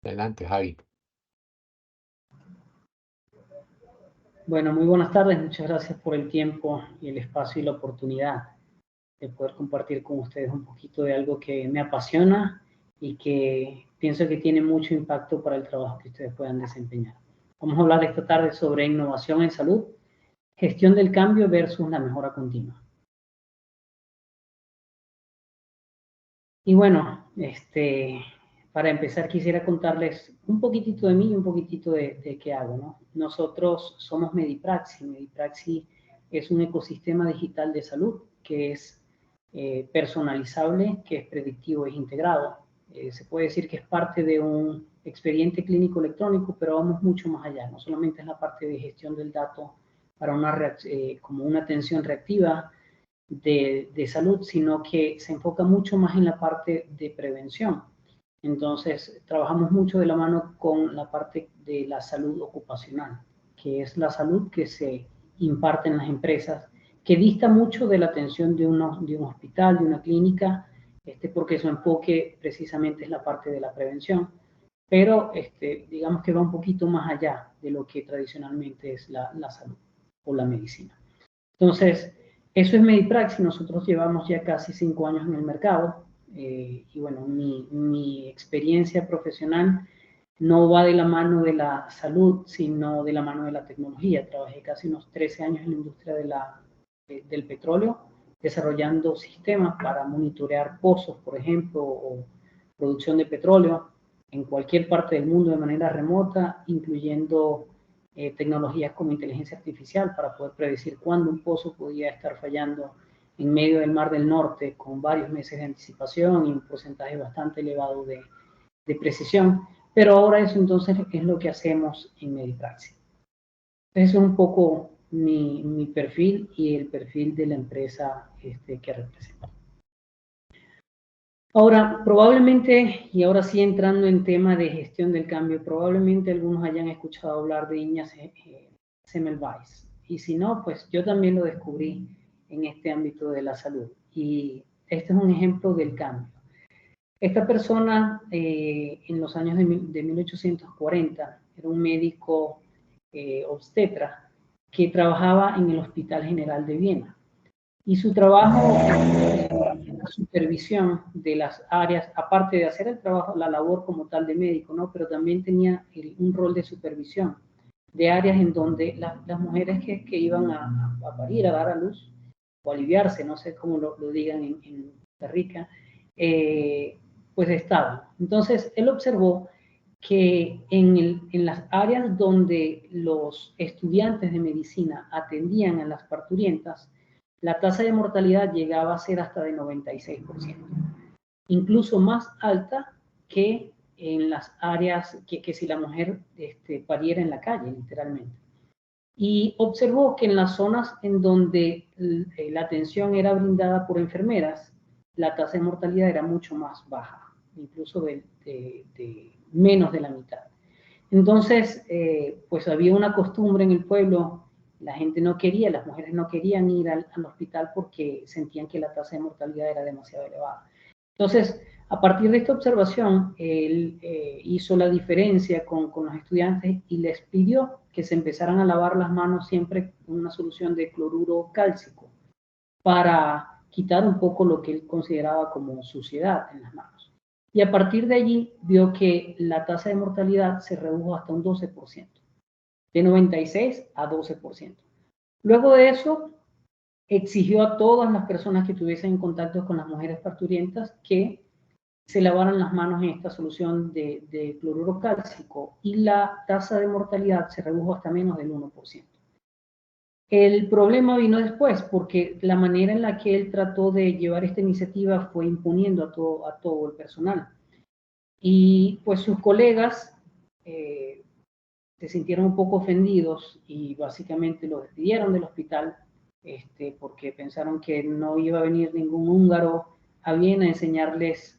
Adelante, Javi. Bueno, muy buenas tardes. Muchas gracias por el tiempo y el espacio y la oportunidad de poder compartir con ustedes un poquito de algo que me apasiona y que pienso que tiene mucho impacto para el trabajo que ustedes puedan desempeñar. Vamos a hablar esta tarde sobre innovación en salud, gestión del cambio versus la mejora continua. Y bueno, para empezar quisiera contarles un poquitito de mí y un poquitito de qué hago, ¿no? Nosotros somos Medipraxi. Medipraxi es un ecosistema digital de salud que es personalizable, que es predictivo, es integrado. Se puede decir que es parte de un expediente clínico electrónico, pero vamos mucho más allá. No solamente es la parte de gestión del dato para como una atención reactiva de salud, sino que se enfoca mucho más en la parte de prevención. Entonces, trabajamos mucho de la mano con la parte de la salud ocupacional, que es la salud que se imparte en las empresas, que dista mucho de la atención de un hospital, de una clínica, porque su enfoque precisamente es la parte de la prevención, pero digamos que va un poquito más allá de lo que tradicionalmente es la salud o la medicina. Entonces, eso es Medipraxi. Nosotros llevamos ya casi 5 años en el mercado y bueno, mi experiencia profesional no va de la mano de la salud, sino de la mano de la tecnología. Trabajé casi unos 13 años en la industria del petróleo, desarrollando sistemas para monitorear pozos, por ejemplo, o producción de petróleo en cualquier parte del mundo de manera remota, incluyendo tecnologías como inteligencia artificial para poder predecir cuándo un pozo podía estar fallando en medio del Mar del Norte con varios meses de anticipación y un porcentaje bastante elevado de precisión. Pero ahora eso entonces es lo que hacemos en Medipraxi. Ese es un poco mi perfil y el perfil de la empresa que represento. Ahora, probablemente, y ahora sí entrando en tema de gestión del cambio, probablemente algunos hayan escuchado hablar de Iña Semmelweis. Y si no, pues yo también lo descubrí en este ámbito de la salud. Y este es un ejemplo del cambio. Esta persona, en los años de 1840, era un médico obstetra que trabajaba en el Hospital General de Viena. Y su trabajo la supervisión de las áreas, aparte de hacer el trabajo, la labor como tal de médico, ¿no? Pero también tenía un rol de supervisión de áreas en donde las mujeres que iban a parir, a dar a luz, o aliviarse, no sé cómo lo digan en Costa Rica, pues estaban. Entonces, él observó que en las áreas donde los estudiantes de medicina atendían a las parturientas, la tasa de mortalidad llegaba a ser hasta de 96%, incluso más alta que en las áreas que si la mujer pariera en la calle, literalmente. Y observó que en las zonas en donde la atención era brindada por enfermeras, la tasa de mortalidad era mucho más baja, incluso de menos de la mitad. Entonces, pues había una costumbre en el pueblo, la gente no quería, las mujeres no querían ir al hospital porque sentían que la tasa de mortalidad era demasiado elevada. Entonces, a partir de esta observación, él hizo la diferencia con los estudiantes y les pidió que se empezaran a lavar las manos siempre con una solución de cloruro cálcico para quitar un poco lo que él consideraba como suciedad en las manos. Y a partir de allí vio que la tasa de mortalidad se redujo hasta un 12%, de 96 a 12%. Luego de eso, exigió a todas las personas que tuviesen contacto con las mujeres parturientas que se lavaran las manos en esta solución de cloruro cálcico y la tasa de mortalidad se redujo hasta menos del 1%. El problema vino después, porque la manera en la que él trató de llevar esta iniciativa fue imponiendo a todo el personal. Y pues sus colegas se sintieron un poco ofendidos y básicamente lo despidieron del hospital porque pensaron que no iba a venir ningún húngaro a Viena a enseñarles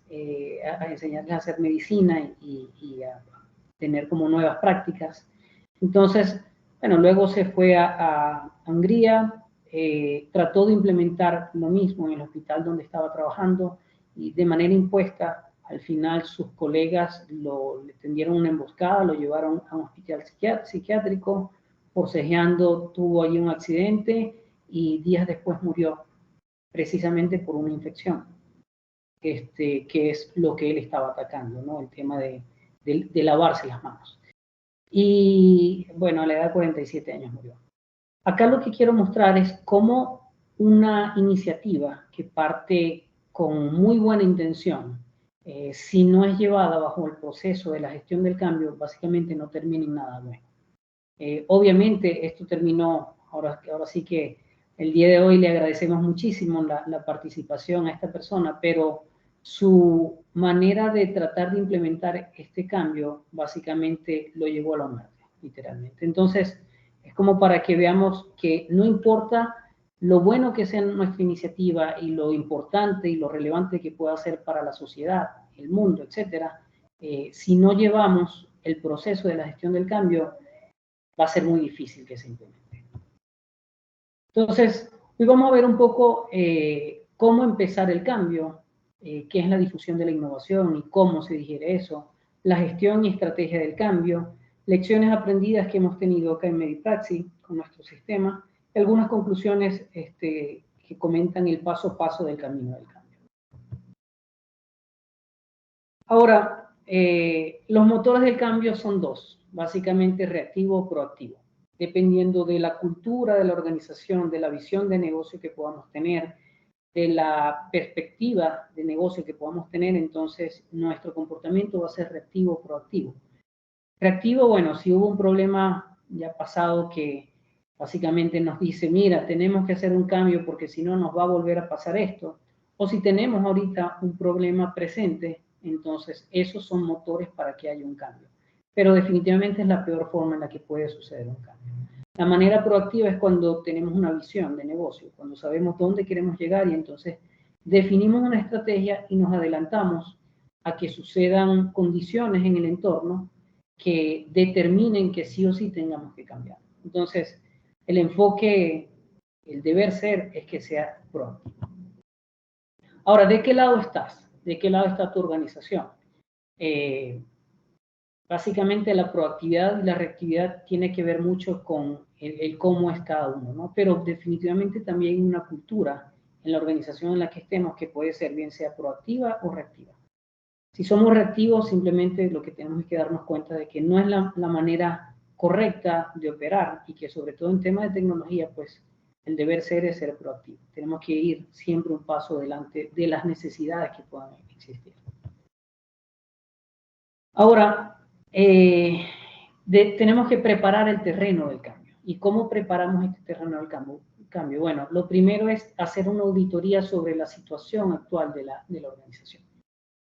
a hacer medicina y a tener como nuevas prácticas. Entonces, bueno, luego se fue a Hungría, trató de implementar lo mismo en el hospital donde estaba trabajando y de manera impuesta al final sus colegas le tendieron una emboscada, lo llevaron a un hospital psiquiátrico, forcejeando, tuvo allí un accidente y días después murió, precisamente por una infección, que es lo que él estaba atacando, ¿no? El tema de lavarse las manos. Y bueno, a la edad de 47 años murió. Acá lo que quiero mostrar es cómo una iniciativa que parte con muy buena intención, si no es llevada bajo el proceso de la gestión del cambio, básicamente no termina en nada bueno. Obviamente esto terminó, ahora sí que el día de hoy le agradecemos muchísimo la participación a esta persona, pero su manera de tratar de implementar este cambio básicamente lo llevó a la muerte, literalmente. Entonces, es como para que veamos que no importa lo bueno que sea nuestra iniciativa y lo importante y lo relevante que pueda ser para la sociedad, el mundo, etcétera, si no llevamos el proceso de la gestión del cambio, va a ser muy difícil que se implemente. Entonces, hoy vamos a ver un poco cómo empezar el cambio, qué es la difusión de la innovación y cómo se digiere eso, la gestión y estrategia del cambio, lecciones aprendidas que hemos tenido acá en Medipraxis con nuestro sistema, y algunas conclusiones que comentan el paso a paso del camino del cambio. Ahora, los motores del cambio son dos, básicamente reactivo o proactivo, dependiendo de la cultura de la organización, de la visión de negocio que podamos tener, de la perspectiva de negocio que podamos tener, entonces nuestro comportamiento va a ser reactivo o proactivo. Reactivo, bueno, si hubo un problema ya pasado que básicamente nos dice, mira, tenemos que hacer un cambio porque si no nos va a volver a pasar esto, o si tenemos ahorita un problema presente, entonces esos son motores para que haya un cambio. Pero definitivamente es la peor forma en la que puede suceder un cambio. La manera proactiva es cuando tenemos una visión de negocio, cuando sabemos dónde queremos llegar y entonces definimos una estrategia y nos adelantamos a que sucedan condiciones en el entorno que determinen que sí o sí tengamos que cambiar. Entonces, el enfoque, el deber ser, es que sea proactivo. Ahora, ¿de qué lado estás? ¿De qué lado está tu organización? Básicamente la proactividad y la reactividad tiene que ver mucho con el cómo es cada uno, ¿no? Pero definitivamente también una cultura en la organización en la que estemos que puede ser bien sea proactiva o reactiva. Si somos reactivos, simplemente lo que tenemos es que darnos cuenta de que no es la manera correcta de operar y que sobre todo en temas de tecnología, pues el deber ser es ser proactivo. Tenemos que ir siempre un paso adelante de las necesidades que puedan existir. Ahora, tenemos que preparar el terreno del cambio. ¿Y cómo preparamos este terreno del cambio? Bueno, lo primero es hacer una auditoría sobre la situación actual de la organización.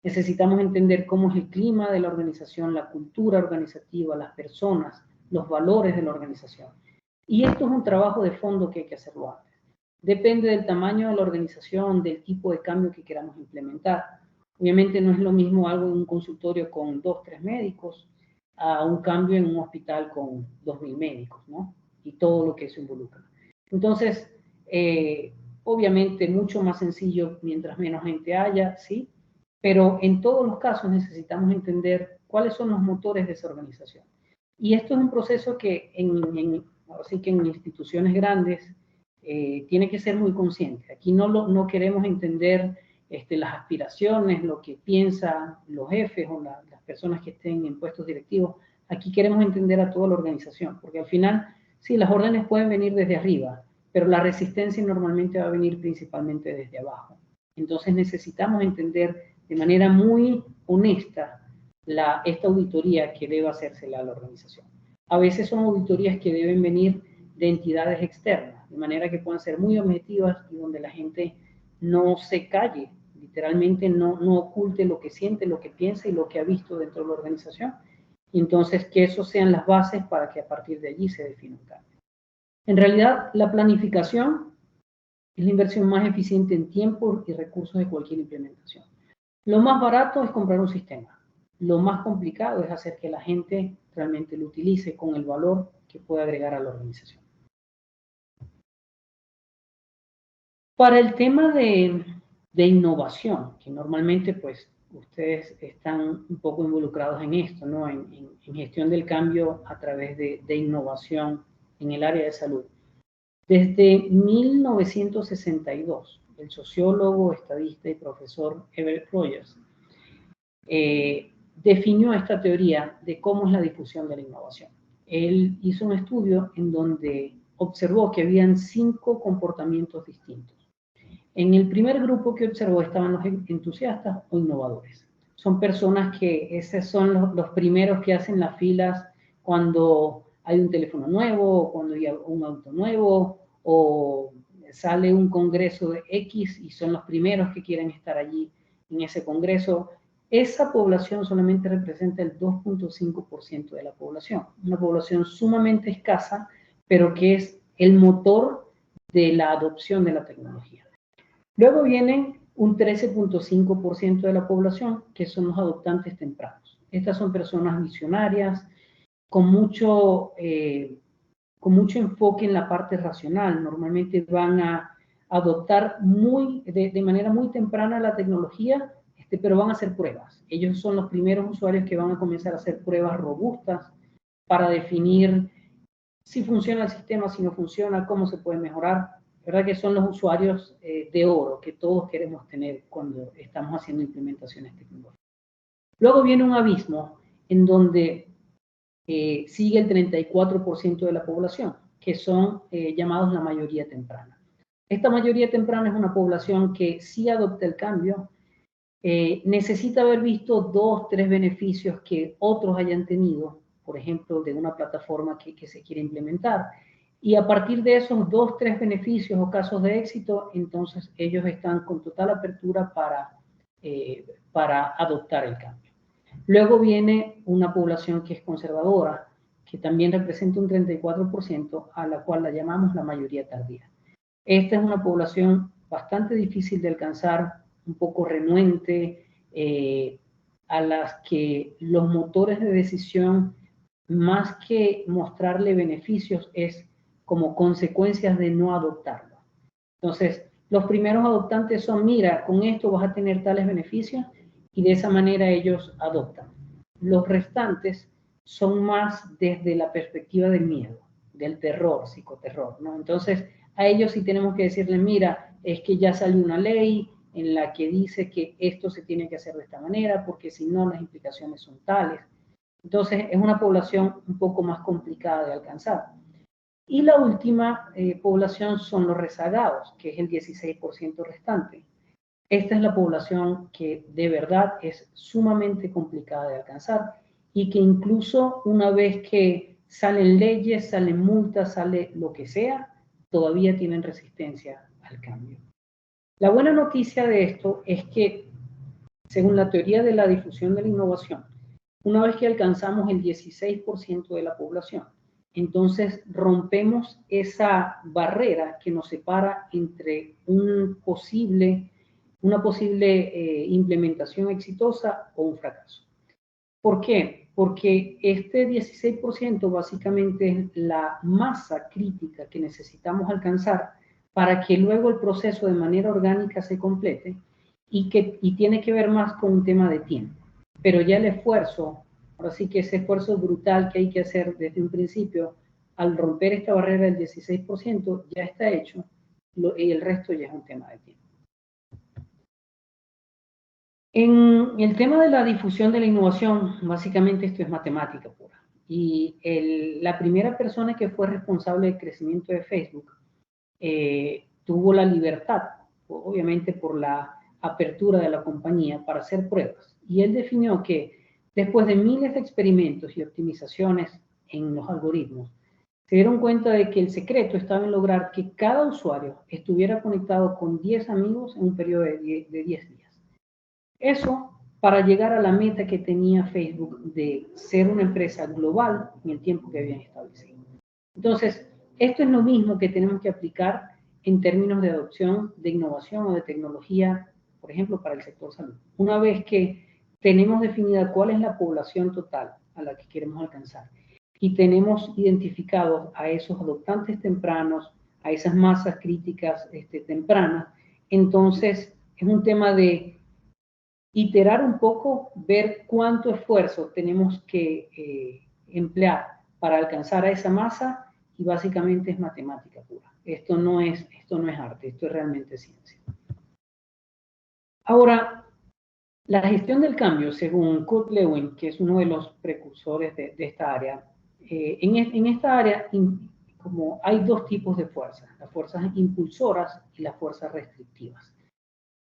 Necesitamos entender cómo es el clima de la organización, la cultura organizativa, las personas, los valores de la organización. Y esto es un trabajo de fondo que hay que hacerlo antes. Depende del tamaño de la organización, del tipo de cambio que queramos implementar. Obviamente no es lo mismo algo en un consultorio con 2, 3 médicos a un cambio en un hospital con 2.000 médicos, ¿no? Y todo lo que eso involucra. Entonces, obviamente mucho más sencillo mientras menos gente haya, ¿sí? Pero en todos los casos necesitamos entender cuáles son los motores de esa organización. Y esto es un proceso que así que en instituciones grandes tiene que ser muy consciente. Aquí no queremos entender las aspiraciones, lo que piensan los jefes o las personas que estén en puestos directivos. Aquí queremos entender a toda la organización, porque al final, sí, las órdenes pueden venir desde arriba, pero la resistencia normalmente va a venir principalmente desde abajo. Entonces necesitamos entender de manera muy honesta esta auditoría que debe hacérsela a la organización. A veces son auditorías que deben venir de entidades externas, de manera que puedan ser muy objetivas y donde la gente no se calle, literalmente no oculte lo que siente, lo que piensa y lo que ha visto dentro de la organización. Y entonces que eso sean las bases para que a partir de allí se defina un cambio. En realidad, la planificación es la inversión más eficiente en tiempo y recursos de cualquier implementación. Lo más barato es comprar un sistema. Lo más complicado es hacer que la gente realmente lo utilice con el valor que puede agregar a la organización. Para el tema de innovación, que normalmente pues ustedes están un poco involucrados en esto, ¿no? En gestión del cambio a través de innovación en el área de salud. Desde 1962, el sociólogo, estadista y profesor Everett Rogers definió esta teoría de cómo es la difusión de la innovación. Él hizo un estudio en donde observó que habían 5 comportamientos distintos. En el primer grupo que observó estaban los entusiastas o innovadores. Son personas que esos son los primeros que hacen las filas cuando hay un teléfono nuevo, cuando hay un auto nuevo, o sale un congreso de X y son los primeros que quieren estar allí en ese congreso. Esa población solamente representa el 2.5% de la población, una población sumamente escasa, pero que es el motor de la adopción de la tecnología. Luego vienen un 13.5% de la población, que son los adoptantes tempranos. Estas son personas visionarias, con mucho enfoque en la parte racional. Normalmente van a adoptar de manera muy temprana la tecnología, pero van a hacer pruebas. Ellos son los primeros usuarios que van a comenzar a hacer pruebas robustas para definir si funciona el sistema, si no funciona, cómo se puede mejorar. ¿Verdad? Que son los usuarios de oro que todos queremos tener cuando estamos haciendo implementaciones tecnológicas. Luego viene un abismo en donde sigue el 34% de la población, que son llamados la mayoría temprana. Esta mayoría temprana es una población que sí adopta el cambio, necesita haber visto 2, 3 beneficios que otros hayan tenido, por ejemplo, de una plataforma que se quiere implementar. Y a partir de esos 2, 3 beneficios o casos de éxito, entonces ellos están con total apertura para adoptar el cambio. Luego viene una población que es conservadora, que también representa un 34%, a la cual la llamamos la mayoría tardía. Esta es una población bastante difícil de alcanzar, un poco renuente, a las que los motores de decisión, más que mostrarle beneficios, es como consecuencias de no adoptarlo. Entonces, los primeros adoptantes son, mira, con esto vas a tener tales beneficios, y de esa manera ellos adoptan. Los restantes son más desde la perspectiva del miedo, del terror, psicoterror, ¿no? Entonces, a ellos sí tenemos que decirles, mira, es que ya salió una ley en la que dice que esto se tiene que hacer de esta manera, porque si no las implicaciones son tales. Entonces, es una población un poco más complicada de alcanzar. Y la última población son los rezagados, que es el 16% restante. Esta es la población que de verdad es sumamente complicada de alcanzar y que incluso una vez que salen leyes, salen multas, sale lo que sea, todavía tienen resistencia al cambio. La buena noticia de esto es que, según la teoría de la difusión de la innovación, una vez que alcanzamos el 16% de la población, entonces rompemos esa barrera que nos separa entre una posible implementación exitosa o un fracaso. ¿Por qué? Porque este 16% básicamente es la masa crítica que necesitamos alcanzar para que luego el proceso de manera orgánica se complete, y tiene que ver más con un tema de tiempo. Pero ya el esfuerzo, ahora sí que ese esfuerzo brutal que hay que hacer desde un principio, al romper esta barrera del 16%, ya está hecho, y el resto ya es un tema de tiempo. En el tema de la difusión de la innovación, básicamente esto es matemática pura. Y la primera persona que fue responsable del crecimiento de Facebook tuvo la libertad, obviamente por la apertura de la compañía, para hacer pruebas. Y él definió que después de miles de experimentos y optimizaciones en los algoritmos, se dieron cuenta de que el secreto estaba en lograr que cada usuario estuviera conectado con 10 amigos en un periodo de 10 días. Eso para llegar a la meta que tenía Facebook de ser una empresa global en el tiempo que habían establecido. Entonces, esto es lo mismo que tenemos que aplicar en términos de adopción, de innovación o de tecnología, por ejemplo, para el sector salud. Una vez que tenemos definida cuál es la población total a la que queremos alcanzar y tenemos identificados a esos adoptantes tempranos, a esas masas críticas tempranas, entonces es un tema de iterar un poco, ver cuánto esfuerzo tenemos que emplear para alcanzar a esa masa, y básicamente es matemática pura. Esto no es arte, esto es realmente ciencia. Ahora, la gestión del cambio, según Kurt Lewin, que es uno de los precursores de esta área, en esta área como hay dos tipos de fuerzas, las fuerzas impulsoras y las fuerzas restrictivas.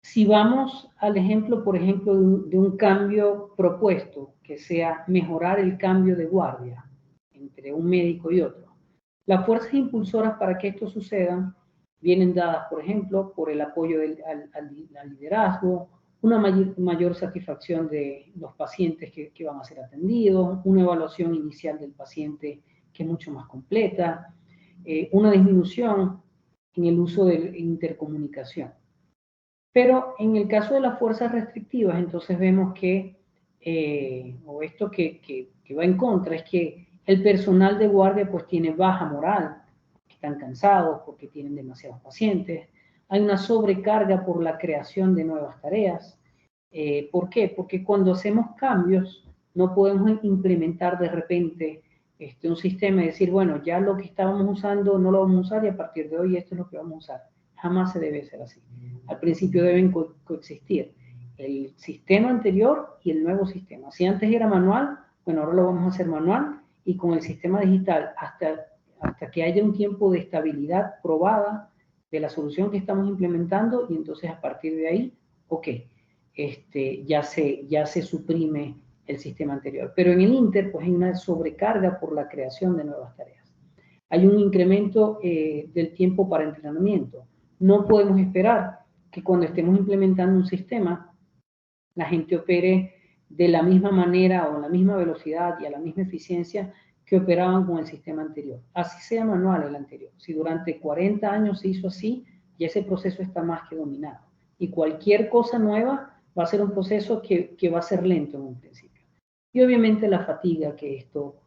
Si vamos al ejemplo, por ejemplo, de un cambio propuesto, que sea mejorar el cambio de guardia entre un médico y otro, las fuerzas impulsoras para que esto suceda vienen dadas, por ejemplo, por el apoyo al liderazgo, una mayor satisfacción de los pacientes que van a ser atendidos, una evaluación inicial del paciente que es mucho más completa, una disminución en el uso de intercomunicación. Pero en el caso de las fuerzas restrictivas, entonces vemos que, o esto que va en contra, es que el personal de guardia pues tiene baja moral, están cansados porque tienen demasiados pacientes, hay una sobrecarga por la creación de nuevas tareas. ¿Por qué? Porque cuando hacemos cambios no podemos implementar de repente un sistema y decir, bueno, ya lo que estábamos usando no lo vamos a usar y a partir de hoy esto es lo que vamos a usar. Jamás se debe hacer así. Al principio deben coexistir el sistema anterior y el nuevo sistema. Si antes era manual, bueno, ahora lo vamos a hacer manual, y con el sistema digital hasta que haya un tiempo de estabilidad probada de la solución que estamos implementando, y entonces a partir de ahí, ok, ya se suprime el sistema anterior. Pero en el Inter, pues hay una sobrecarga por la creación de nuevas tareas. Hay un incremento del tiempo para entrenamiento. No podemos esperar que cuando estemos implementando un sistema, la gente opere de la misma manera o a la misma velocidad y a la misma eficiencia que operaban con el sistema anterior. Así sea manual el anterior. Si durante 40 años se hizo así, ya ese proceso está más que dominado. Y cualquier cosa nueva va a ser un proceso que va a ser lento en un principio. Y obviamente la fatiga que esto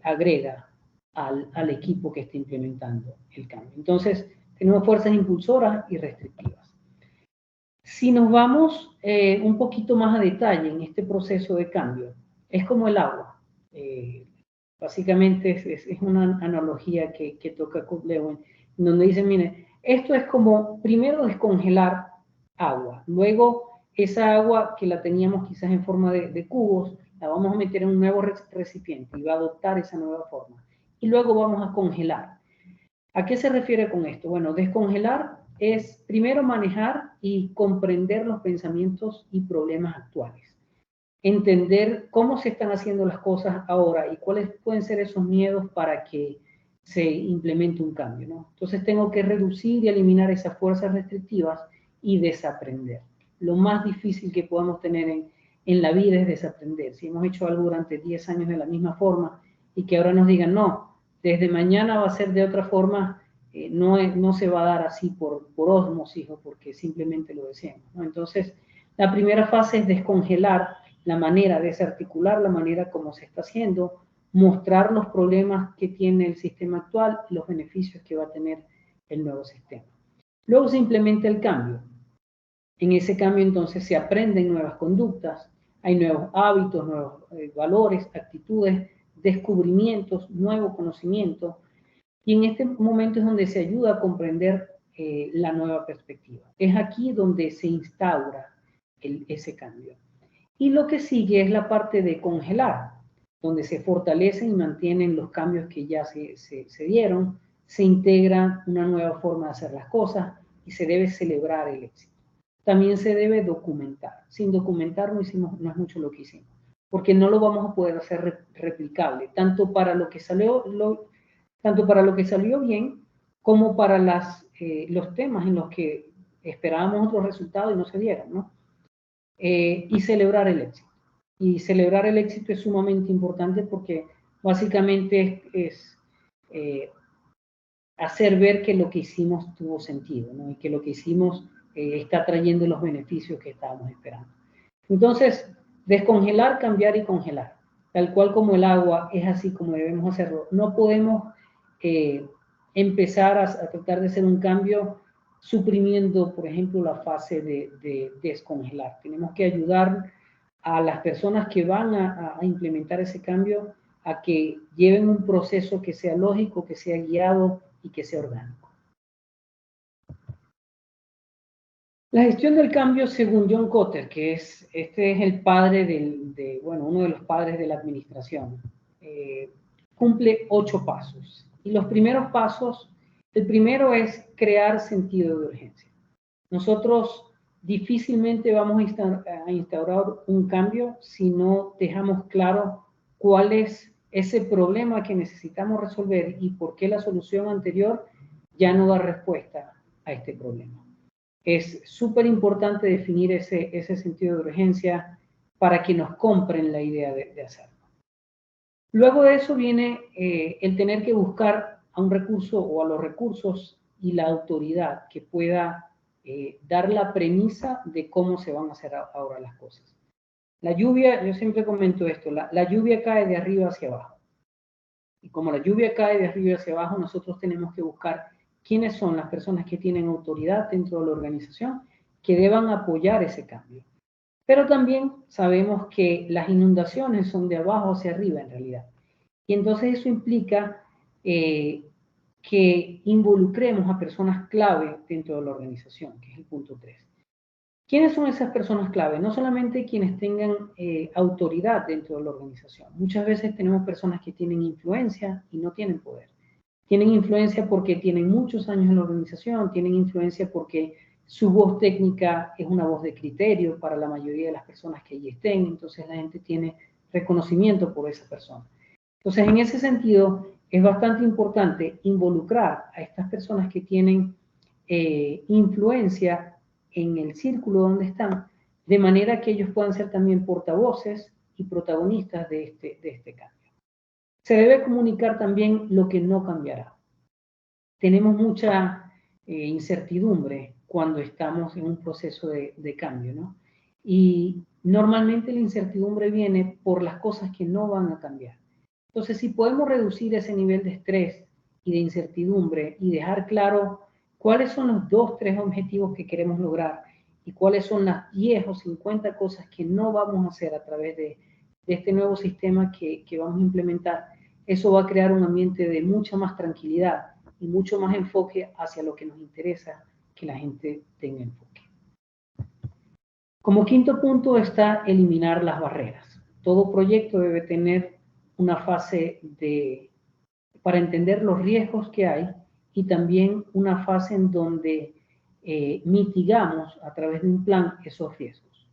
agrega al equipo que está implementando el cambio. Entonces, tenemos fuerzas impulsoras y restrictivas. Si nos vamos un poquito más a detalle en este proceso de cambio, es como el agua. Básicamente es una analogía que toca Kurt Lewin, donde dice, mire, esto es como primero descongelar agua, luego esa agua que la teníamos quizás en forma de cubos, la vamos a meter en un nuevo recipiente y va a adoptar esa nueva forma. Y luego vamos a congelar. ¿A qué se refiere con esto? Bueno, descongelar es primero manejar y comprender los pensamientos y problemas actuales. Entender cómo se están haciendo las cosas ahora y cuáles pueden ser esos miedos para que se implemente un cambio, ¿no? Entonces tengo que reducir y eliminar esas fuerzas restrictivas y desaprender. Lo más difícil que podamos tener en la vida es desaprender. Si hemos hecho algo durante 10 años de la misma forma y que ahora nos digan, no, desde mañana va a ser de otra forma, no se va a dar así por ósmosis o porque simplemente lo deseamos, ¿no? Entonces, la primera fase es descongelar la manera, desarticular la manera como se está haciendo, mostrar los problemas que tiene el sistema actual y los beneficios que va a tener el nuevo sistema. Luego se implementa el cambio. En ese cambio entonces se aprenden nuevas conductas, hay nuevos hábitos, nuevos valores, actitudes, descubrimientos, nuevo conocimiento, y en este momento es donde se ayuda a comprender la nueva perspectiva. Es aquí donde se instaura ese cambio. Y lo que sigue es la parte de congelar, donde se fortalecen y mantienen los cambios que ya se dieron, se integra una nueva forma de hacer las cosas y se debe celebrar el éxito. También se debe documentar. Sin documentar no es mucho lo que hicimos, porque no lo vamos a poder hacer replicable, tanto para lo que salió bien como para los temas en los que esperábamos otros resultados y no se dieron, ¿no? Y celebrar el éxito. Y celebrar el éxito es sumamente importante porque básicamente es hacer ver que lo que hicimos tuvo sentido, ¿no? Y que lo que hicimos está trayendo los beneficios que estábamos esperando. Entonces, descongelar, cambiar y congelar. Tal cual como el agua, es así como debemos hacerlo. No podemos empezar a tratar de hacer un cambio suprimiendo, por ejemplo, la fase de descongelar. Tenemos que ayudar a las personas que van a implementar ese cambio a que lleven un proceso que sea lógico, que sea guiado y que sea orgánico. La gestión del cambio, según John Kotter, que este es el padre uno de los padres de la administración, cumple 8 pasos. Y los primeros pasos, el primero es crear sentido de urgencia. Nosotros difícilmente vamos a instaurar un cambio si no dejamos claro cuál es ese problema que necesitamos resolver y por qué la solución anterior ya no da respuesta a este problema. Es súper importante definir ese sentido de urgencia para que nos compren la idea de hacerlo. Luego de eso viene el tener que buscar a un recurso o a los recursos y la autoridad que pueda dar la premisa de cómo se van a hacer ahora las cosas. La lluvia, yo siempre comento esto, la lluvia cae de arriba hacia abajo. Y como la lluvia cae de arriba hacia abajo, nosotros tenemos que buscar quiénes son las personas que tienen autoridad dentro de la organización que deban apoyar ese cambio. Pero también sabemos que las inundaciones son de abajo hacia arriba en realidad. Y entonces eso implica que involucremos a personas clave dentro de la organización, que es el punto 3. ¿Quiénes son esas personas clave? No solamente quienes tengan autoridad dentro de la organización. Muchas veces tenemos personas que tienen influencia y no tienen poder. Tienen influencia porque tienen muchos años en la organización, tienen influencia porque su voz técnica es una voz de criterio para la mayoría de las personas que allí estén, entonces la gente tiene reconocimiento por esa persona. Entonces, en ese sentido, es bastante importante involucrar a estas personas que tienen influencia en el círculo donde están, de manera que ellos puedan ser también portavoces y protagonistas de este cambio. Se debe comunicar también lo que no cambiará. Tenemos mucha incertidumbre cuando estamos en un proceso de cambio, ¿no? Y normalmente la incertidumbre viene por las cosas que no van a cambiar. Entonces, si podemos reducir ese nivel de estrés y de incertidumbre y dejar claro cuáles son los 2, 3 objetivos que queremos lograr y cuáles son las 10 o 50 cosas que no vamos a hacer a través de este nuevo sistema que vamos a implementar, eso va a crear un ambiente de mucha más tranquilidad y mucho más enfoque hacia lo que nos interesa que la gente tenga enfoque. Como quinto punto está eliminar las barreras. Todo proyecto debe tener una fase para entender los riesgos que hay y también una fase en donde mitigamos a través de un plan esos riesgos.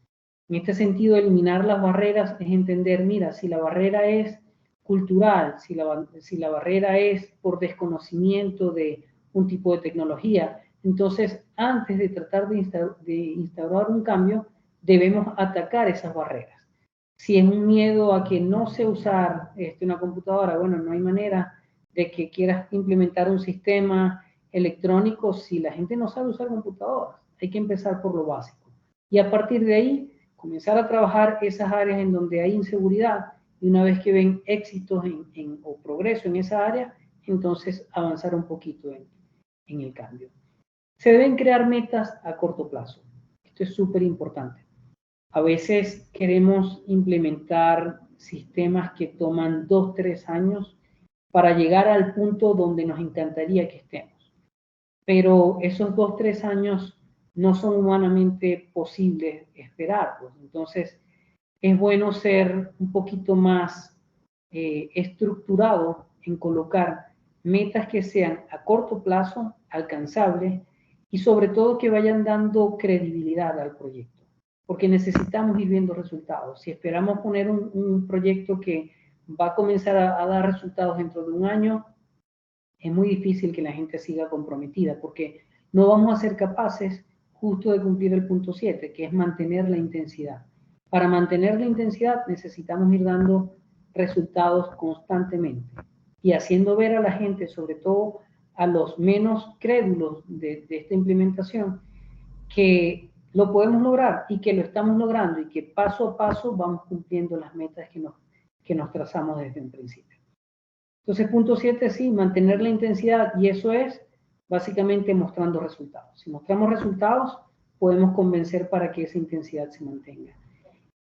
En este sentido, eliminar las barreras es entender, mira, si la barrera es cultural, si la barrera es por desconocimiento de un tipo de tecnología, entonces antes de tratar de instaurar un cambio, debemos atacar esas barreras. Si es un miedo a que no sé usar una computadora, bueno, no hay manera de que quieras implementar un sistema electrónico si la gente no sabe usar computadoras. Hay que empezar por lo básico. Y a partir de ahí, comenzar a trabajar esas áreas en donde hay inseguridad y una vez que ven éxitos o progreso en esa área, entonces avanzar un poquito en el cambio. Se deben crear metas a corto plazo. Esto es súper importante. A veces queremos implementar sistemas que toman 2, 3 años para llegar al punto donde nos encantaría que estemos. Pero esos 2, 3 años no son humanamente posibles esperarlos. Entonces, es bueno ser un poquito más estructurado en colocar metas que sean a corto plazo, alcanzables y sobre todo que vayan dando credibilidad al proyecto, porque necesitamos ir viendo resultados. Si esperamos poner un proyecto que va a comenzar a dar resultados dentro de un año, es muy difícil que la gente siga comprometida, porque no vamos a ser capaces justo de cumplir el punto 7, que es mantener la intensidad. Para mantener la intensidad necesitamos ir dando resultados constantemente y haciendo ver a la gente, sobre todo a los menos crédulos de esta implementación, que lo podemos lograr y que lo estamos logrando y que paso a paso vamos cumpliendo las metas que nos trazamos desde un principio. Entonces, punto 7, sí, mantener la intensidad, y eso es básicamente mostrando resultados. Si mostramos resultados, podemos convencer para que esa intensidad se mantenga.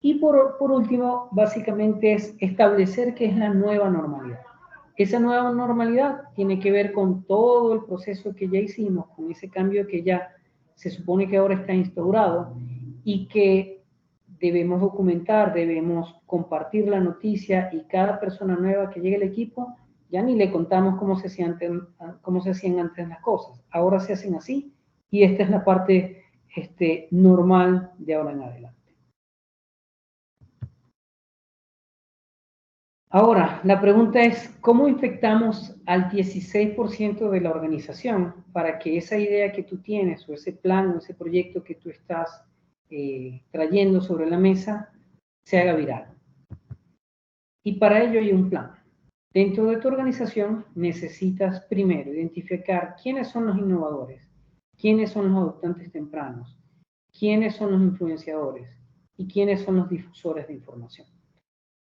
Y por último, básicamente es establecer qué es la nueva normalidad. Esa nueva normalidad tiene que ver con todo el proceso que ya hicimos, con ese cambio que ya se supone que ahora está instaurado y que debemos documentar, debemos compartir la noticia, y cada persona nueva que llegue al equipo, ya ni le contamos cómo se hacían antes las cosas. Ahora se hacen así, y esta es la parte normal de ahora en adelante. Ahora, la pregunta es, ¿cómo infectamos al 16% de la organización para que esa idea que tú tienes, o ese plan, o ese proyecto que tú estás trayendo sobre la mesa, se haga viral? Y para ello hay un plan. Dentro de tu organización necesitas primero identificar quiénes son los innovadores, quiénes son los adoptantes tempranos, quiénes son los influenciadores y quiénes son los difusores de información.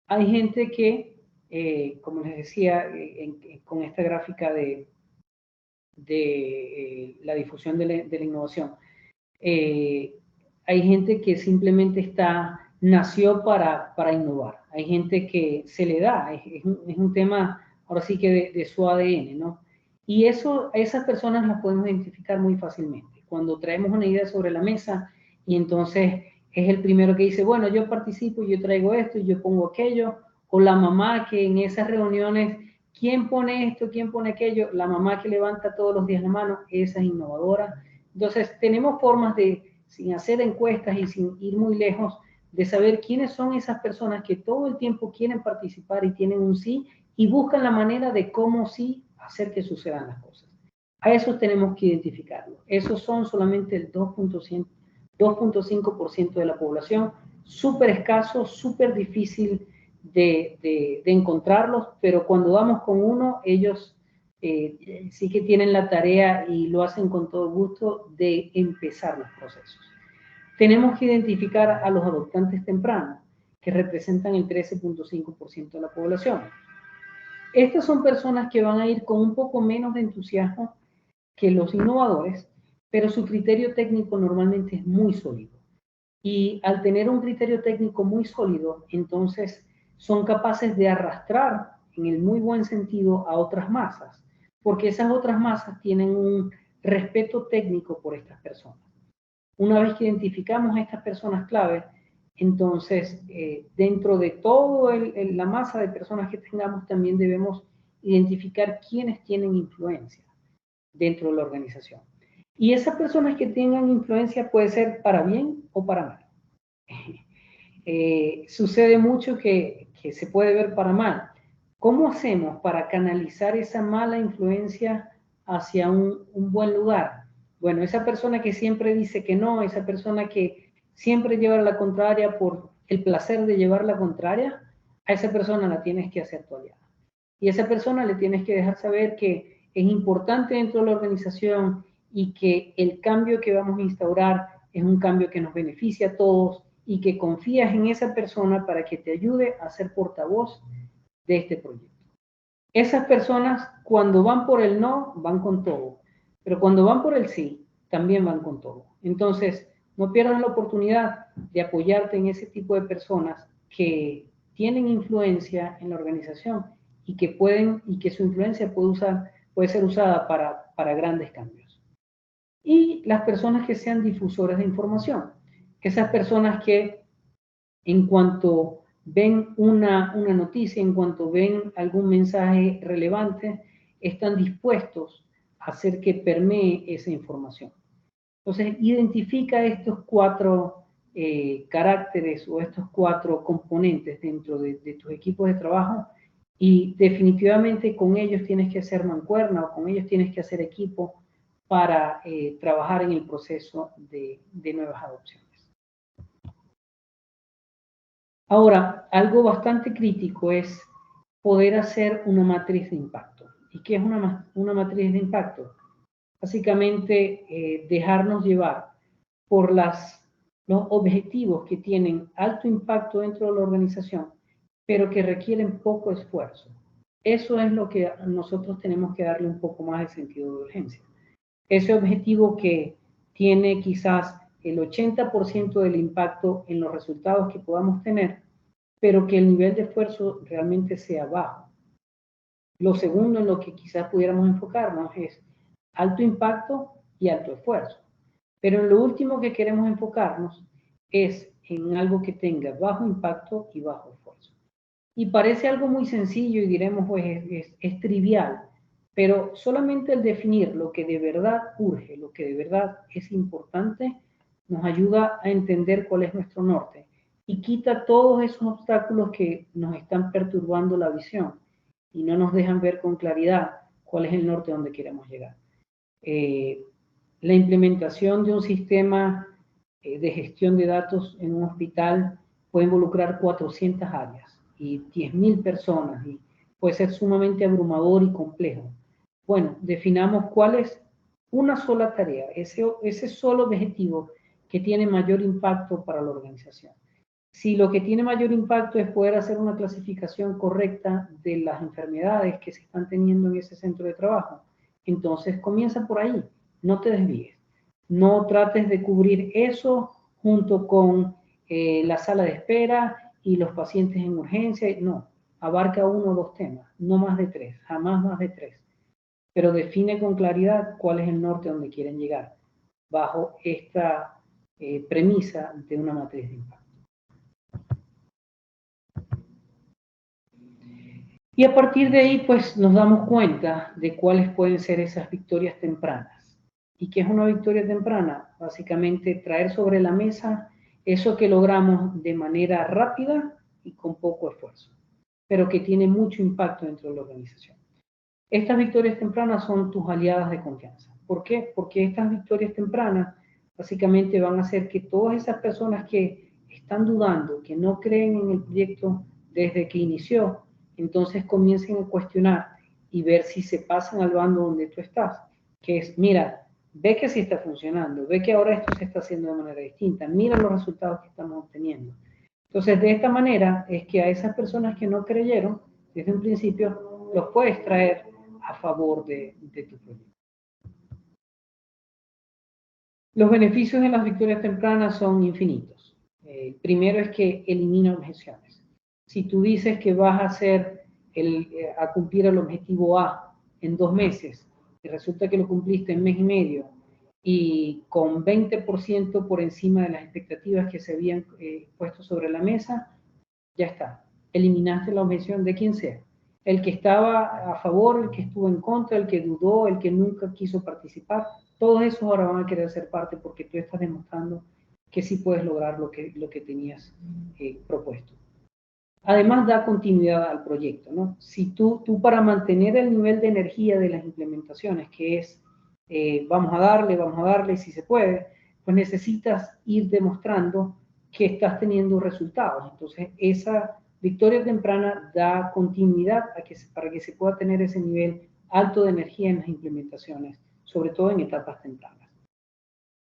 Hay gente que, como les decía, con esta gráfica de la difusión de la innovación, hay gente que simplemente nació para innovar. Hay gente que se le da, es un tema ahora sí que de su ADN, ¿no? Y esas personas las podemos identificar muy fácilmente. Cuando traemos una idea sobre la mesa y entonces es el primero que dice, bueno, yo participo, yo traigo esto y yo pongo aquello, o la mamá que en esas reuniones, ¿quién pone esto? ¿Quién pone aquello? La mamá que levanta todos los días la mano, esa es innovadora. Entonces, tenemos formas de, sin hacer encuestas y sin ir muy lejos, de saber quiénes son esas personas que todo el tiempo quieren participar y tienen un sí, y buscan la manera de cómo sí hacer que sucedan las cosas. A esos tenemos que identificarlos. Esos son solamente el 2.5% de la población, súper escaso, súper difícil de encontrarlos, pero cuando vamos con uno, ellos sí que tienen la tarea, y lo hacen con todo gusto, de empezar los procesos. Tenemos que identificar a los adoptantes tempranos, que representan el 13.5% de la población. Estas son personas que van a ir con un poco menos de entusiasmo que los innovadores, pero su criterio técnico normalmente es muy sólido. Y al tener un criterio técnico muy sólido, entonces son capaces de arrastrar, en el muy buen sentido, a otras masas, porque esas otras masas tienen un respeto técnico por estas personas. Una vez que identificamos a estas personas clave, entonces dentro de toda la masa de personas que tengamos, también debemos identificar quiénes tienen influencia dentro de la organización. Y esas personas que tengan influencia puede ser para bien o para mal. Sucede mucho que se puede ver para mal. ¿Cómo hacemos para canalizar esa mala influencia hacia un buen lugar? Bueno, esa persona que siempre dice que no, esa persona que siempre lleva la contraria por el placer de llevar la contraria, a esa persona la tienes que hacer tu aliada. Y a esa persona le tienes que dejar saber que es importante dentro de la organización, y que el cambio que vamos a instaurar es un cambio que nos beneficia a todos, y que confías en esa persona para que te ayude a ser portavoz de este proyecto. Esas personas, cuando van por el no, van con todo, pero cuando van por el sí, también van con todo. Entonces, no pierdas la oportunidad de apoyarte en ese tipo de personas que tienen influencia en la organización, y que su influencia puede ser usada para grandes cambios. Y las personas que sean difusores de información, esas personas que en cuanto ven una noticia, en cuanto ven algún mensaje relevante, están dispuestos a hacer que permee esa información. Entonces, identifica estos 4 caracteres, o estos 4 componentes dentro de tus equipos de trabajo, y definitivamente con ellos tienes que hacer mancuerna, o con ellos tienes que hacer equipo para trabajar en el proceso de nuevas adopciones. Ahora, algo bastante crítico es poder hacer una matriz de impacto. ¿Y qué es una matriz de impacto? Básicamente, dejarnos llevar por los objetivos que tienen alto impacto dentro de la organización, pero que requieren poco esfuerzo. Eso es lo que nosotros tenemos que darle un poco más de sentido de urgencia. Ese objetivo que tiene quizás el 80% del impacto en los resultados que podamos tener, pero que el nivel de esfuerzo realmente sea bajo. Lo segundo en lo que quizás pudiéramos enfocarnos es alto impacto y alto esfuerzo. Pero en lo último que queremos enfocarnos es en algo que tenga bajo impacto y bajo esfuerzo. Y parece algo muy sencillo y diremos, pues es trivial, pero solamente el definir lo que de verdad urge, lo que de verdad es importante, nos ayuda a entender cuál es nuestro norte y quita todos esos obstáculos que nos están perturbando la visión y no nos dejan ver con claridad cuál es el norte donde queremos llegar. La implementación de un sistema de gestión de datos en un hospital puede involucrar 400 áreas y 10.000 personas y puede ser sumamente abrumador y complejo. Bueno, definamos cuál es una sola tarea, ese solo objetivo que tiene mayor impacto para la organización. Si lo que tiene mayor impacto es poder hacer una clasificación correcta de las enfermedades que se están teniendo en ese centro de trabajo, entonces comienza por ahí, no te desvíes. No trates de cubrir eso junto con la sala de espera y los pacientes en urgencia. No, abarca 1 o 2 temas, no más de 3, jamás más de 3. Pero define con claridad cuál es el norte donde quieren llegar, bajo esta premisa de una matriz de impacto. Y a partir de ahí, pues nos damos cuenta de cuáles pueden ser esas victorias tempranas. ¿Y qué es una victoria temprana? Básicamente traer sobre la mesa eso que logramos de manera rápida y con poco esfuerzo, pero que tiene mucho impacto dentro de la organización. Estas victorias tempranas son tus aliadas de confianza. ¿Por qué? Porque estas victorias tempranas básicamente van a hacer que todas esas personas que están dudando, que no creen en el proyecto desde que inició, entonces comiencen a cuestionar y ver si se pasan al bando donde tú estás, que es, mira, ve que sí está funcionando, ve que ahora esto se está haciendo de manera distinta, mira los resultados que estamos obteniendo. Entonces, de esta manera es que a esas personas que no creyeron desde un principio, los puedes traer a favor de tu proyecto. Los beneficios de las victorias tempranas son infinitos. Primero es que elimina objeciones. Si tú dices que vas a hacer a cumplir el objetivo A en 2 meses y resulta que lo cumpliste en mes y medio y con 20% por encima de las expectativas que se habían puesto sobre la mesa, ya está. Eliminaste la objeción de quien sea. El que estaba a favor, el que estuvo en contra, el que dudó, el que nunca quiso participar, todos esos ahora van a querer ser parte porque tú estás demostrando que sí puedes lograr lo que tenías propuesto. Además, da continuidad al proyecto, ¿no? Si tú para mantener el nivel de energía de las implementaciones, que es vamos a darle, si se puede, pues necesitas ir demostrando que estás teniendo resultados. Entonces, esa victoria temprana da continuidad para que se pueda tener ese nivel alto de energía en las implementaciones, sobre todo en etapas tempranas.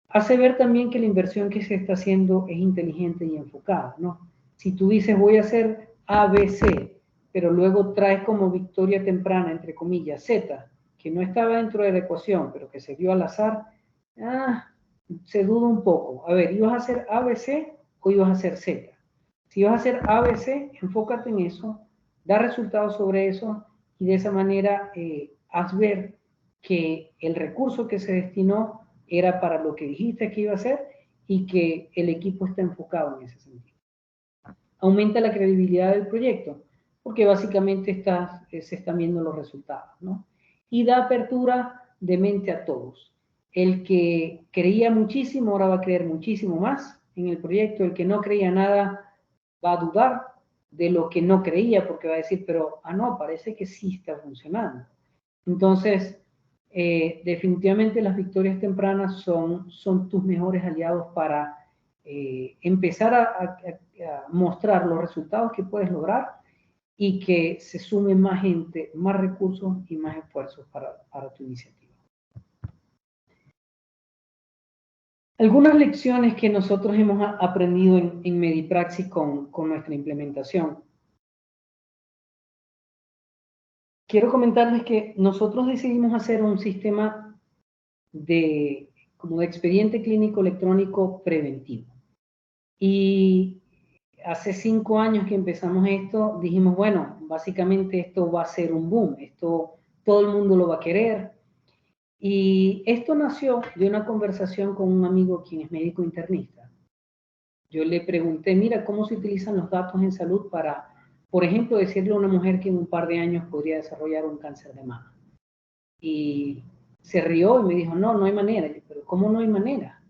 Hace ver también que la inversión que se está haciendo es inteligente y enfocada, ¿no? Si tú dices voy a hacer A, B, C, pero luego traes como victoria temprana, entre comillas, Z, que no estaba dentro de la ecuación, pero que se dio al azar, se duda un poco. A ver, ¿ibas a hacer A, B, C o ibas a hacer Z? Si vas a hacer A, B, C, enfócate en eso, da resultados sobre eso y de esa manera haz ver que el recurso que se destinó era para lo que dijiste que iba a hacer y que el equipo está enfocado en ese sentido. Aumenta la credibilidad del proyecto porque básicamente se están viendo los resultados, ¿no? Y da apertura de mente a todos. El que creía muchísimo ahora va a creer muchísimo más en el proyecto. El que no creía nada va a dudar de lo que no creía porque va a decir, pero, no, parece que sí está funcionando. Entonces, definitivamente las victorias tempranas son tus mejores aliados para empezar a mostrar los resultados que puedes lograr y que se sume más gente, más recursos y más esfuerzos para tu iniciativa. Algunas lecciones que nosotros hemos aprendido en Medipraxis con nuestra implementación. Quiero comentarles que nosotros decidimos hacer un sistema como de expediente clínico electrónico preventivo. Y hace 5 años que empezamos esto, dijimos, bueno, básicamente esto va a ser un boom, esto todo el mundo lo va a querer. Y esto nació de una conversación con un amigo quien es médico internista. Yo le pregunté, mira, ¿cómo se utilizan los datos en salud para, por ejemplo, decirle a una mujer que en un par de años podría desarrollar un cáncer de mama? Y se rió y me dijo, no, no hay manera. Y yo, pero ¿cómo no hay manera?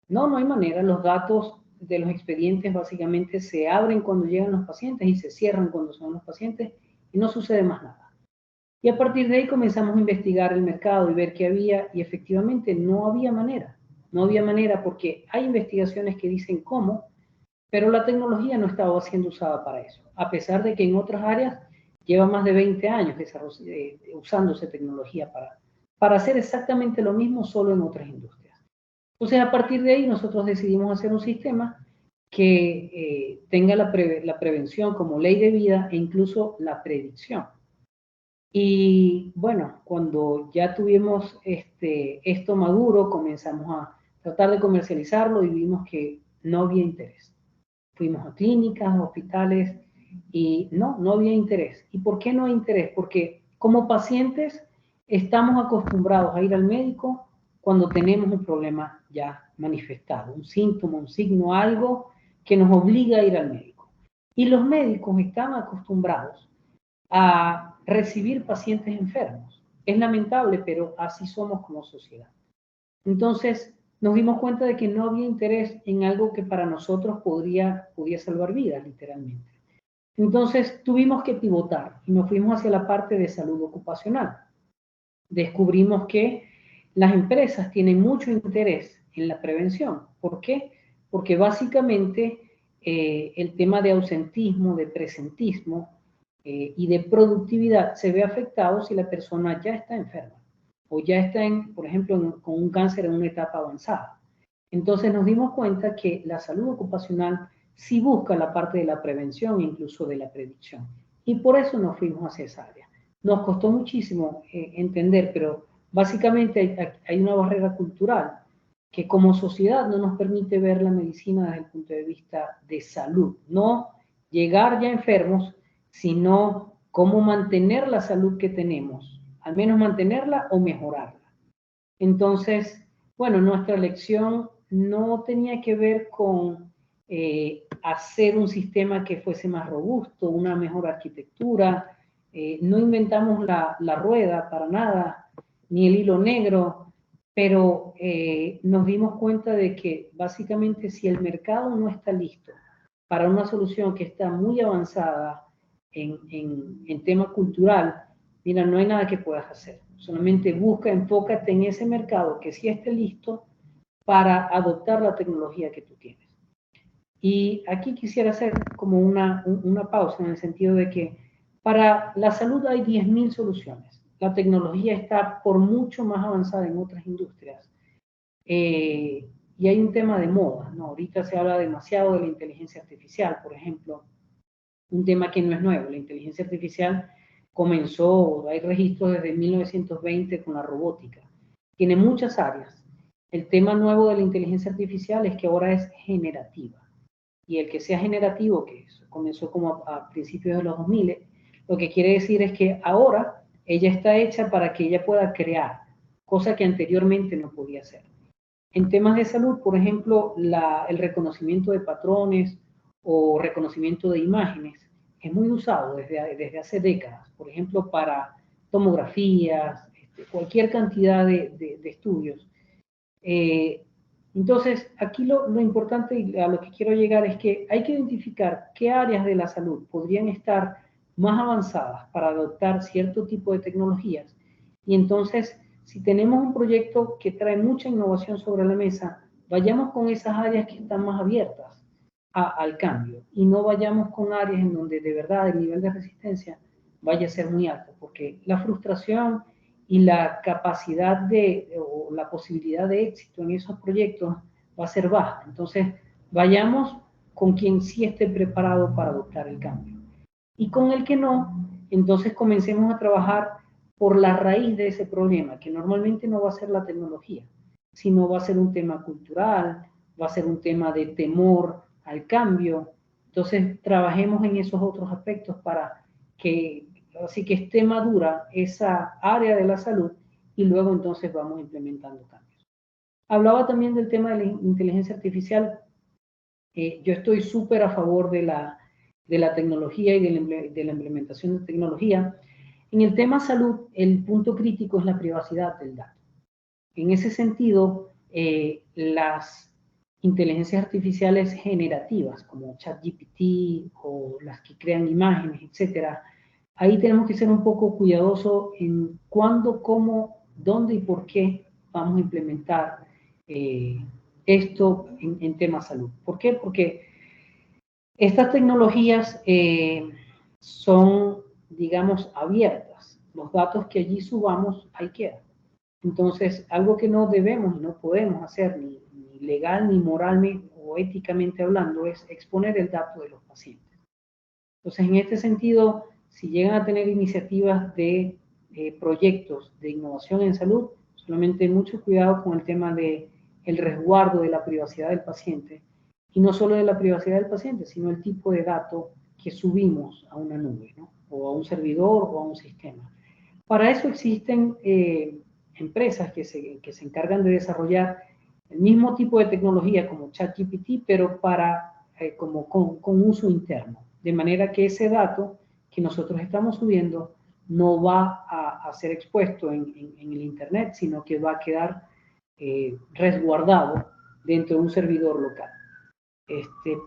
No, no hay manera. Los datos de los expedientes básicamente se abren cuando llegan los pacientes y se cierran cuando son los pacientes y no sucede más nada. Y a partir de ahí comenzamos a investigar el mercado y ver qué había, y efectivamente no había manera. No había manera porque hay investigaciones que dicen cómo, pero la tecnología no estaba siendo usada para eso, a pesar de que en otras áreas lleva más de 20 años usándose tecnología para hacer exactamente lo mismo, solo en otras industrias. Entonces, a partir de ahí, nosotros decidimos hacer un sistema que tenga la prevención como ley de vida e incluso la predicción. Y bueno, cuando ya tuvimos esto maduro, comenzamos a tratar de comercializarlo y vimos que no había interés. Fuimos a clínicas, hospitales y no había interés. ¿Y por qué no hay interés? Porque como pacientes estamos acostumbrados a ir al médico cuando tenemos un problema ya manifestado, un síntoma, un signo, algo que nos obliga a ir al médico. Y los médicos están acostumbrados a recibir pacientes enfermos. Es lamentable, pero así somos como sociedad. Entonces, nos dimos cuenta de que no había interés en algo que para nosotros podía salvar vidas, literalmente. Entonces, tuvimos que pivotar y nos fuimos hacia la parte de salud ocupacional. Descubrimos que las empresas tienen mucho interés en la prevención. ¿Por qué? Porque básicamente el tema de ausentismo, de presentismo y de productividad se ve afectado si la persona ya está enferma o ya está, por ejemplo, con un cáncer en una etapa avanzada. Entonces nos dimos cuenta que la salud ocupacional sí busca la parte de la prevención e incluso de la predicción. Y por eso nos fuimos hacia esa área. Nos costó muchísimo entender, pero básicamente hay una barrera cultural que como sociedad no nos permite ver la medicina desde el punto de vista de salud. No llegar ya enfermos, sino cómo mantener la salud que tenemos, al menos mantenerla o mejorarla. Entonces, bueno, nuestra lección no tenía que ver con hacer un sistema que fuese más robusto, una mejor arquitectura. No inventamos la rueda para nada, ni el hilo negro, pero nos dimos cuenta de que básicamente si el mercado no está listo para una solución que está muy avanzada en tema cultural, mira, no hay nada que puedas hacer. Solamente busca, enfócate en ese mercado que sí esté listo para adoptar la tecnología que tú tienes. Y aquí quisiera hacer como una pausa en el sentido de que para la salud hay 10.000 soluciones. La tecnología está por mucho más avanzada en otras industrias. Y hay un tema de moda, ¿no? Ahorita se habla demasiado de la inteligencia artificial, por ejemplo, un tema que no es nuevo. La inteligencia artificial comenzó, hay registros desde 1920 con la robótica. Tiene muchas áreas. El tema nuevo de la inteligencia artificial es que ahora es generativa. Y el que sea generativo, que comenzó como a principios de los 2000, lo que quiere decir es que ahora ella está hecha para que ella pueda crear, cosa que anteriormente no podía hacer. En temas de salud, por ejemplo, el reconocimiento de patrones o reconocimiento de imágenes es muy usado desde hace décadas, por ejemplo, para tomografías, cualquier cantidad de estudios. Entonces, aquí lo importante y a lo que quiero llegar es que hay que identificar qué áreas de la salud podrían estar más avanzadas para adoptar cierto tipo de tecnologías. Y entonces, si tenemos un proyecto que trae mucha innovación sobre la mesa, vayamos con esas áreas que están más abiertas al cambio y no vayamos con áreas en donde de verdad el nivel de resistencia vaya a ser muy alto, porque la frustración y la capacidad o la posibilidad de éxito en esos proyectos va a ser baja. Entonces, vayamos con quien sí esté preparado para adoptar el cambio. Y con el que no, entonces comencemos a trabajar por la raíz de ese problema, que normalmente no va a ser la tecnología, sino va a ser un tema cultural, va a ser un tema de temor al cambio. Entonces, trabajemos en esos otros aspectos para que, así que esté madura esa área de la salud y luego entonces vamos implementando cambios. Hablaba también del tema de la inteligencia artificial. Yo estoy súper a favor de la tecnología y de la implementación de tecnología. En el tema salud, el punto crítico es la privacidad del dato. En ese sentido, las inteligencias artificiales generativas, como ChatGPT o las que crean imágenes, etcétera, ahí tenemos que ser un poco cuidadosos en cuándo, cómo, dónde y por qué vamos a implementar esto en temas salud. ¿Por qué? Porque estas tecnologías son, digamos, abiertas. Los datos que allí subamos, ahí quedan. Entonces, algo que no debemos y no podemos hacer ni legal ni moralmente o éticamente hablando es exponer el dato de los pacientes. Entonces, en este sentido, si llegan a tener iniciativas de proyectos de innovación en salud, solamente mucho cuidado con el tema del resguardo de la privacidad del paciente, y no solo de la privacidad del paciente, sino el tipo de dato que subimos a una nube, ¿no? O a un servidor o a un sistema. Para eso existen empresas que se encargan de desarrollar el mismo tipo de tecnología como ChatGPT, pero con uso interno. De manera que ese dato que nosotros estamos subiendo no va a ser expuesto en el Internet, sino que va a quedar resguardado dentro de un servidor local.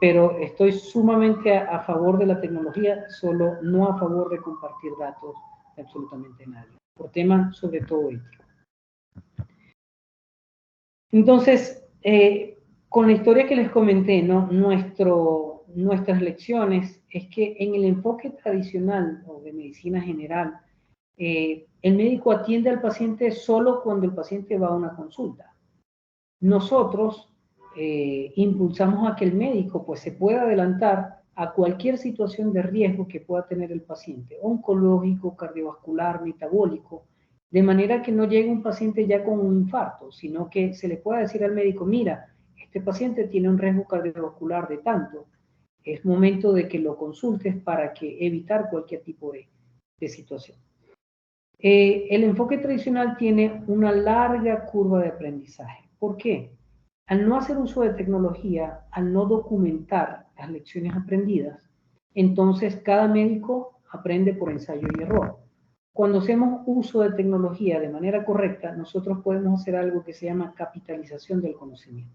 Pero estoy sumamente a favor de la tecnología, solo no a favor de compartir datos de absolutamente nadie, por temas sobre todo éticos. Entonces, con la historia que les comenté, ¿no? Nuestras lecciones es que en el enfoque tradicional o de medicina general, el médico atiende al paciente solo cuando el paciente va a una consulta. Nosotros impulsamos a que el médico pues, se pueda adelantar a cualquier situación de riesgo que pueda tener el paciente, oncológico, cardiovascular, metabólico, de manera que no llegue un paciente ya con un infarto, sino que se le pueda decir al médico, mira, este paciente tiene un riesgo cardiovascular de tanto, es momento de que lo consultes para que evitar cualquier tipo de situación. El enfoque tradicional tiene una larga curva de aprendizaje. ¿Por qué? Al no hacer uso de tecnología, al no documentar las lecciones aprendidas, entonces cada médico aprende por ensayo y error. Cuando hacemos uso de tecnología de manera correcta, nosotros podemos hacer algo que se llama capitalización del conocimiento.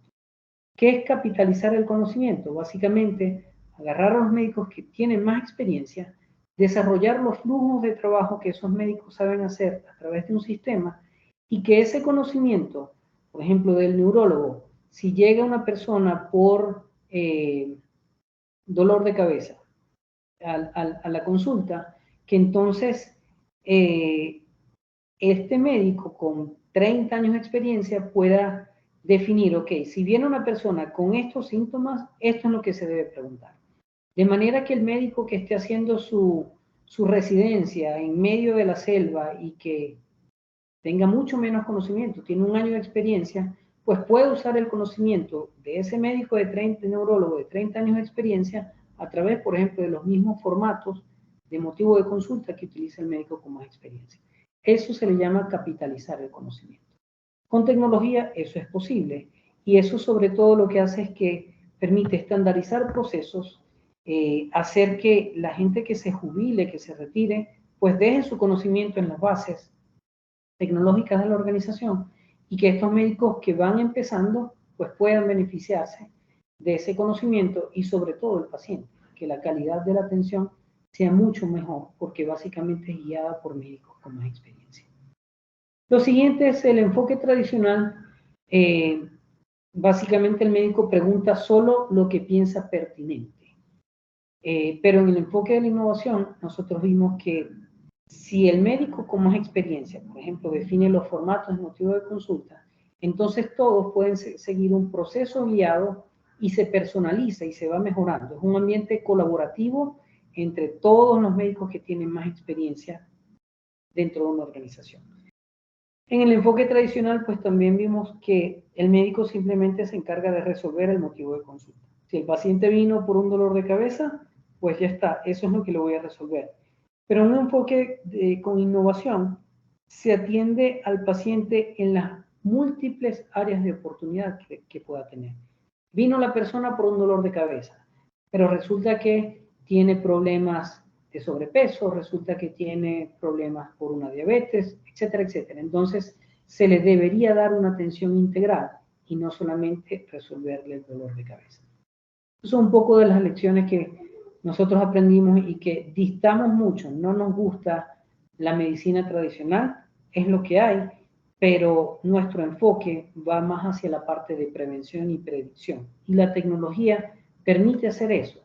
¿Qué es capitalizar el conocimiento? Básicamente, agarrar a los médicos que tienen más experiencia, desarrollar los flujos de trabajo que esos médicos saben hacer a través de un sistema y que ese conocimiento, por ejemplo, del neurólogo, si llega una persona por dolor de cabeza a la consulta, que entonces este médico con 30 años de experiencia pueda definir, ok, si viene una persona con estos síntomas, esto es lo que se debe preguntar. De manera que el médico que esté haciendo su residencia en medio de la selva y que tenga mucho menos conocimiento, tiene un año de experiencia, pues puede usar el conocimiento de ese médico de 30, neurólogo de 30 años de experiencia a través, por ejemplo, de los mismos formatos de motivo de consulta que utiliza el médico con más experiencia. Eso se le llama capitalizar el conocimiento. Con tecnología eso es posible y eso sobre todo lo que hace es que permite estandarizar procesos, hacer que la gente que se jubile, que se retire, pues deje su conocimiento en las bases tecnológicas de la organización y que estos médicos que van empezando pues puedan beneficiarse de ese conocimiento y sobre todo el paciente, que la calidad de la atención sea mucho mejor porque básicamente es guiada por médicos con más experiencia. Lo siguiente es el enfoque tradicional. Básicamente el médico pregunta solo lo que piensa pertinente. Pero en el enfoque de la innovación nosotros vimos que si el médico con más experiencia, por ejemplo, define los formatos de motivo de consulta, entonces todos pueden seguir un proceso guiado y se personaliza y se va mejorando. Es un ambiente colaborativo entre todos los médicos que tienen más experiencia dentro de una organización. En el enfoque tradicional, pues también vimos que el médico simplemente se encarga de resolver el motivo de consulta. Si el paciente vino por un dolor de cabeza, pues ya está, eso es lo que le voy a resolver. Pero en un enfoque con innovación, se atiende al paciente en las múltiples áreas de oportunidad que pueda tener. Vino la persona por un dolor de cabeza, pero resulta que tiene problemas de sobrepeso, resulta que tiene problemas por una diabetes, etcétera, etcétera. Entonces, se le debería dar una atención integral y no solamente resolverle el dolor de cabeza. Son un poco de las lecciones que nosotros aprendimos y que distamos mucho. No nos gusta la medicina tradicional, es lo que hay, pero nuestro enfoque va más hacia la parte de prevención y predicción. Y la tecnología permite hacer eso.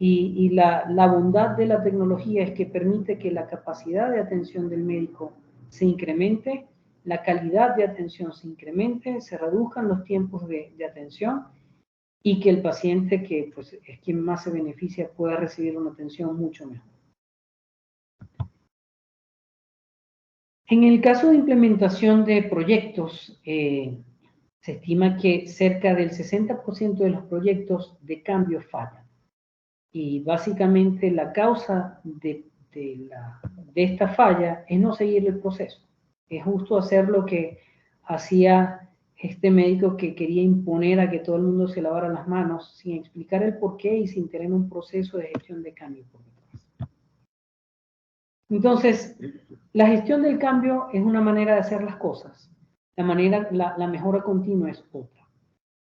Y la bondad de la tecnología es que permite que la capacidad de atención del médico se incremente, la calidad de atención se incremente, se reduzcan los tiempos de atención y que el paciente, que pues, es quien más se beneficia, pueda recibir una atención mucho mejor. En el caso de implementación de proyectos, se estima que cerca del 60% de los proyectos de cambio fallan. Y básicamente la causa de esta falla es no seguir el proceso. Es justo hacer lo que hacía este médico que quería imponer a que todo el mundo se lavara las manos sin explicar el porqué y sin tener un proceso de gestión de cambio por detrás. Entonces, la gestión del cambio es una manera de hacer las cosas. La mejora continua es otra.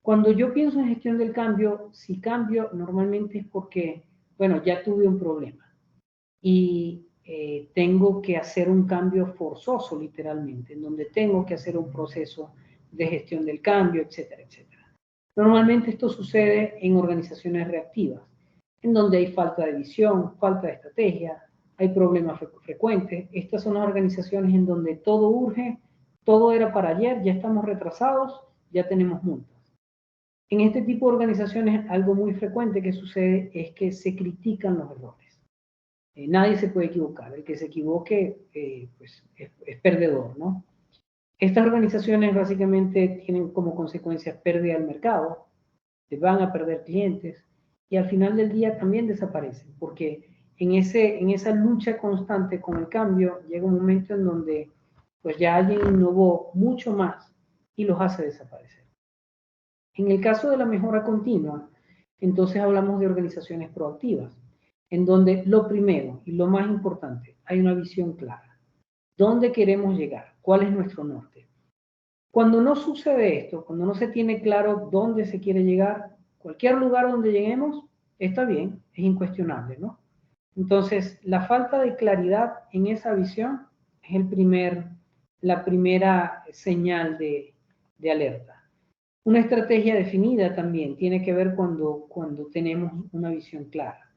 Cuando yo pienso en gestión del cambio, si cambio normalmente es porque, bueno, ya tuve un problema y tengo que hacer un cambio forzoso literalmente, en donde tengo que hacer un proceso de gestión del cambio, etcétera, etcétera. Normalmente esto sucede en organizaciones reactivas, en donde hay falta de visión, falta de estrategia, hay problemas frecuentes. Estas son las organizaciones en donde todo urge, todo era para ayer, ya estamos retrasados, ya tenemos multas. En este tipo de organizaciones, algo muy frecuente que sucede es que se critican los errores. Nadie se puede equivocar. El que se equivoque pues es perdedor, ¿no? Estas organizaciones básicamente tienen como consecuencia pérdida del mercado, van a perder clientes y al final del día también desaparecen, porque en esa lucha constante con el cambio llega un momento en donde pues ya alguien innovó mucho más y los hace desaparecer. En el caso de la mejora continua, entonces hablamos de organizaciones proactivas, en donde lo primero y lo más importante, hay una visión clara. ¿Dónde queremos llegar? ¿Cuál es nuestro norte? Cuando no sucede esto, cuando no se tiene claro dónde se quiere llegar, cualquier lugar donde lleguemos está bien, es incuestionable, ¿no? Entonces, la falta de claridad en esa visión es la primera señal de alerta. Una estrategia definida también tiene que ver cuando tenemos una visión clara.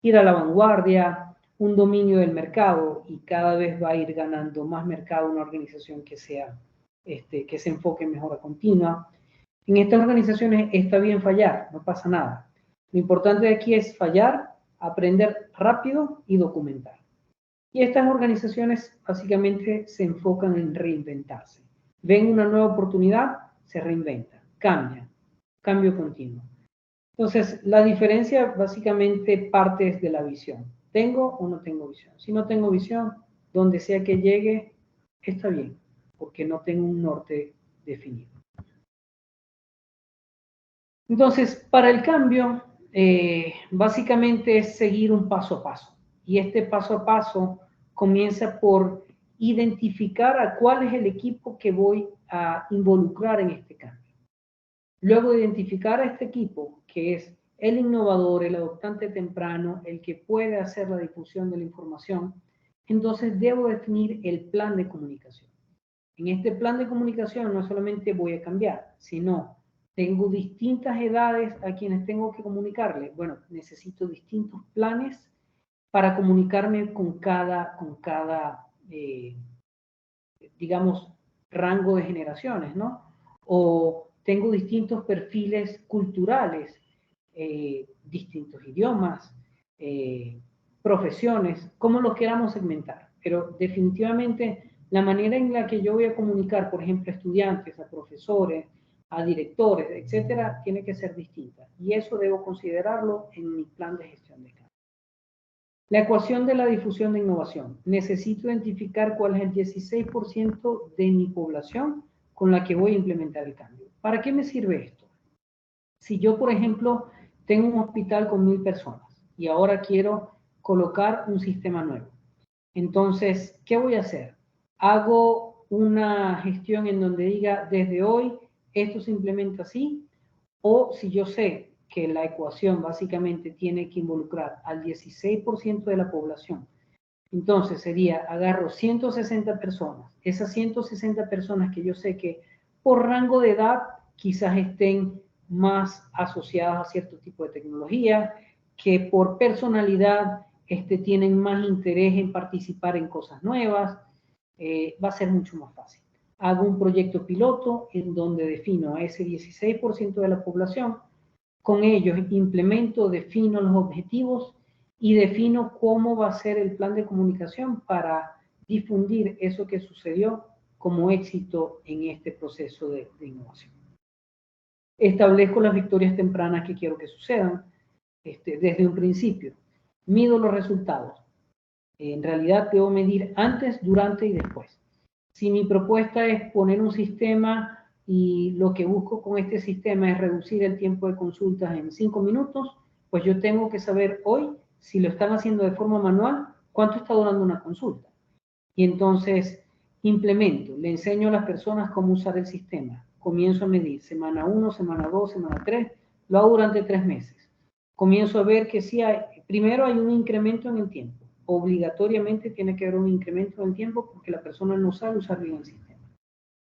Ir a la vanguardia, un dominio del mercado y cada vez va a ir ganando más mercado una organización que se enfoque en mejora continua. En estas organizaciones está bien fallar, no pasa nada. Lo importante aquí es fallar, aprender rápido y documentar. Y estas organizaciones básicamente se enfocan en reinventarse. Ven una nueva oportunidad, se reinventan, cambian, cambio continuo. Entonces, la diferencia básicamente parte de la visión. ¿Tengo o no tengo visión? Si no tengo visión, donde sea que llegue, está bien, porque no tengo un norte definido. Entonces, para el cambio, básicamente es seguir un paso a paso. Y este paso a paso comienza por identificar a cuál es el equipo que voy a involucrar en este cambio. Luego de identificar a este equipo, que es el innovador, el adoptante temprano, el que puede hacer la difusión de la información, entonces debo definir el plan de comunicación. En este plan de comunicación no solamente voy a cambiar, sino tengo distintas edades a quienes tengo que comunicarle. Bueno, necesito distintos planes para comunicarme con cada digamos, rango de generaciones, ¿no? O tengo distintos perfiles culturales, distintos idiomas, profesiones, como los queramos segmentar. pero definitivamente la manera en la que yo voy a comunicar, por ejemplo, a estudiantes, a profesores, a directores, etcétera, tiene que ser distinta. Y eso debo considerarlo en mi plan de gestión de cambio. La ecuación de la difusión de innovación. Necesito identificar cuál es el 16% de mi población con la que voy a implementar el cambio. ¿Para qué me sirve esto? Si yo, por ejemplo, tengo un hospital con 1000 personas y ahora quiero colocar un sistema nuevo. Entonces, ¿qué voy a hacer? Hago una gestión en donde diga, desde hoy, esto se implementa así, o si yo sé que la ecuación básicamente tiene que involucrar al 16% de la población, entonces sería, agarro 160 personas, esas 160 personas que yo sé que por rango de edad quizás estén más asociadas a cierto tipo de tecnología, que por personalidad tienen más interés en participar en cosas nuevas, va a ser mucho más fácil. Hago un proyecto piloto en donde defino a ese 16% de la población, con ellos implemento, defino los objetivos y defino cómo va a ser el plan de comunicación para difundir eso que sucedió como éxito en este proceso de innovación. Establezco las victorias tempranas que quiero que sucedan desde un principio. Mido los resultados. En realidad debo medir antes, durante y después. Si mi propuesta es poner un sistema y lo que busco con este sistema es reducir el tiempo de consultas en 5 minutos, pues yo tengo que saber hoy, si lo están haciendo de forma manual, cuánto está durando una consulta. Y entonces implemento, le enseño a las personas cómo usar el sistema. Comienzo a medir semana 1, semana 2, semana 3, lo hago durante 3 meses. Comienzo a ver que sí primero hay un incremento en el tiempo. Obligatoriamente tiene que haber un incremento en el tiempo porque la persona no sabe usar bien el sistema.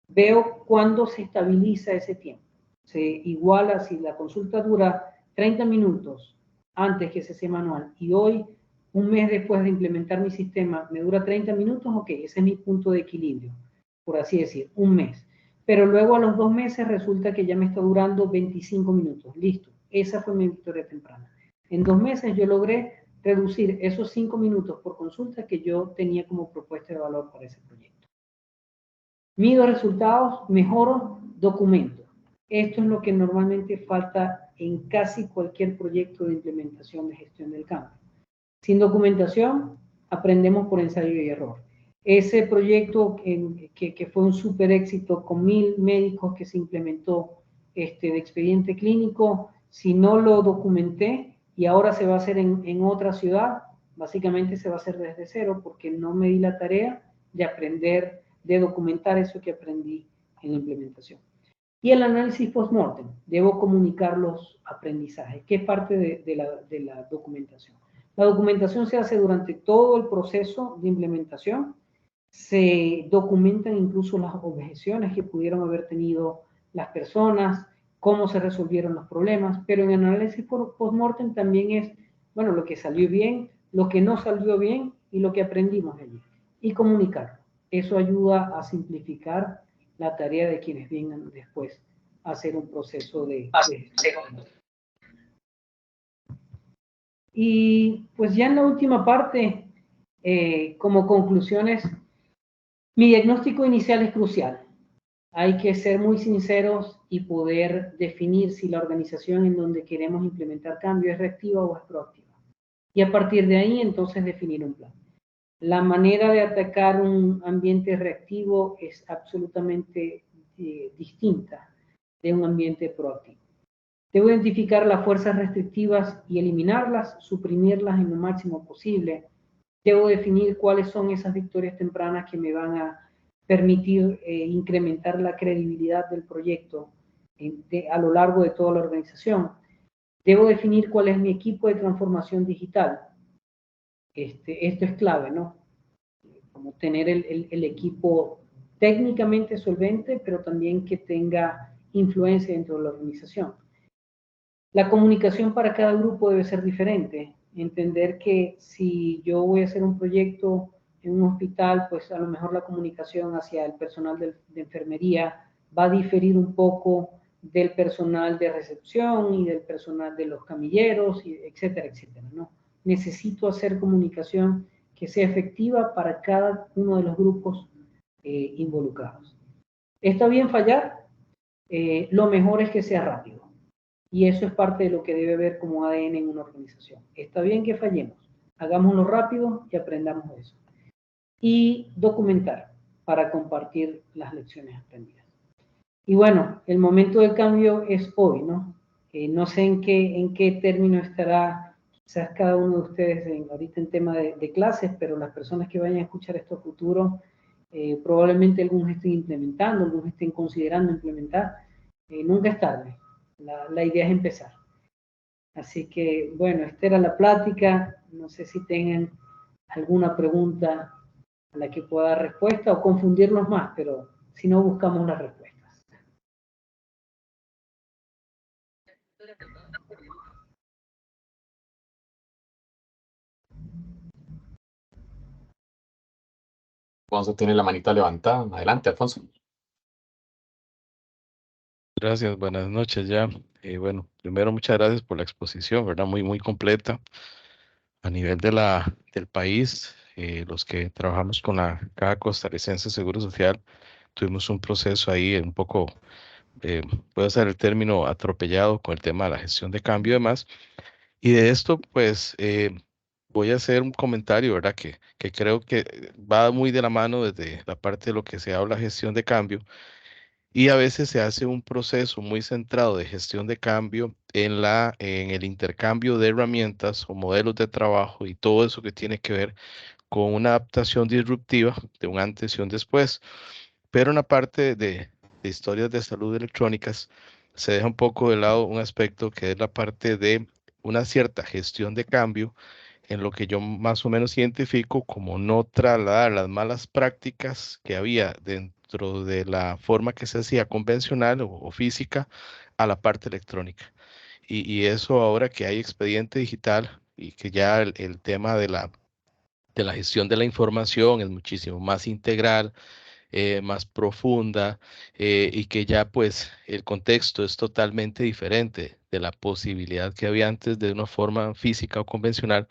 Veo cuándo se estabiliza ese tiempo. Se iguala si la consulta dura 30 minutos antes que se sea manual y hoy, un mes después de implementar mi sistema, me dura 30 minutos, ok, ese es mi punto de equilibrio, por así decir, un mes. Pero luego a los 2 meses resulta que ya me está durando 25 minutos. Listo, esa fue mi victoria temprana. En 2 meses yo logré reducir esos 5 minutos por consulta que yo tenía como propuesta de valor para ese proyecto. Mido resultados, mejoro, documento. Esto es lo que normalmente falta en casi cualquier proyecto de implementación de gestión del cambio. Sin documentación, aprendemos por ensayo y error. Ese proyecto que fue un súper éxito con 1000 médicos que se implementó de expediente clínico, si no lo documenté y ahora se va a hacer en otra ciudad, básicamente se va a hacer desde cero porque no me di la tarea de aprender, de documentar eso que aprendí en la implementación. Y el análisis post-mortem, debo comunicar los aprendizajes, que es parte de la documentación. La documentación se hace durante todo el proceso de implementación, se documentan incluso las objeciones que pudieron haber tenido las personas, cómo se resolvieron los problemas, pero en análisis post-mortem también es, bueno, lo que salió bien, lo que no salió bien y lo que aprendimos de allí, y comunicarlo. Eso ayuda a simplificar la tarea de quienes vengan después a hacer un proceso de gestión. Y pues ya en la última parte, como conclusiones, mi diagnóstico inicial es crucial. Hay que ser muy sinceros y poder definir si la organización en donde queremos implementar cambio es reactiva o es proactiva. Y a partir de ahí, entonces, definir un plan. La manera de atacar un ambiente reactivo es absolutamente distinta de un ambiente proactivo. Debo identificar las fuerzas restrictivas y eliminarlas, suprimirlas en lo máximo posible. Debo definir cuáles son esas victorias tempranas que me van a permitir incrementar la credibilidad del proyecto a lo largo de toda la organización. Debo definir cuál es mi equipo de transformación digital. Esto es clave, ¿no? Como tener el equipo técnicamente solvente, pero también que tenga influencia dentro de la organización. La comunicación para cada grupo debe ser diferente. Entender que si yo voy a hacer un proyecto en un hospital, pues a lo mejor la comunicación hacia el personal de enfermería va a diferir un poco del personal de recepción y del personal de los camilleros, etcétera, etcétera, ¿no? Necesito hacer comunicación que sea efectiva para cada uno de los grupos involucrados. ¿Está bien fallar? Lo mejor es que sea rápido. Y eso es parte de lo que debe haber como ADN en una organización. Está bien que fallemos, hagámoslo rápido y aprendamos de eso. Y documentar para compartir las lecciones aprendidas. Y bueno, el momento del cambio es hoy, ¿no? No sé en qué término estará quizás cada uno de ustedes ahorita en tema de clases, pero las personas que vayan a escuchar esto a futuro, probablemente algunos estén implementando, algunos estén considerando implementar. Nunca es tarde. La idea es empezar. Así que, bueno, esta era la plática. No sé si tengan alguna pregunta a la que pueda dar respuesta o confundirnos más, pero si no, buscamos las respuestas. Alfonso tiene la manita levantada. Adelante, Alfonso. Gracias, buenas noches ya. Bueno, primero muchas gracias por la exposición, ¿verdad? Muy completa. A nivel del país, los que trabajamos con la Caja Costarricense de Seguro Social, tuvimos un proceso ahí un poco, puede ser el término atropellado con el tema de la gestión de cambio y demás. Y de esto, pues, voy a hacer un comentario, ¿verdad? Que creo que va muy de la mano desde la parte de lo que se habla gestión de cambio. Y a veces se hace un proceso muy centrado de gestión de cambio en el intercambio de herramientas o modelos de trabajo y todo eso que tiene que ver con una adaptación disruptiva de un antes y un después. Pero en la parte de historias de salud electrónicas se deja un poco de lado un aspecto que es la parte de una cierta gestión de cambio en lo que yo más o menos identifico como no trasladar las malas prácticas que había dentro de la forma que se hacía convencional o física a la parte electrónica. Y eso ahora que hay expediente digital y que ya el tema de la gestión de la información es muchísimo más integral, más profunda, y que ya pues el contexto es totalmente diferente de la posibilidad que había antes de una forma física o convencional,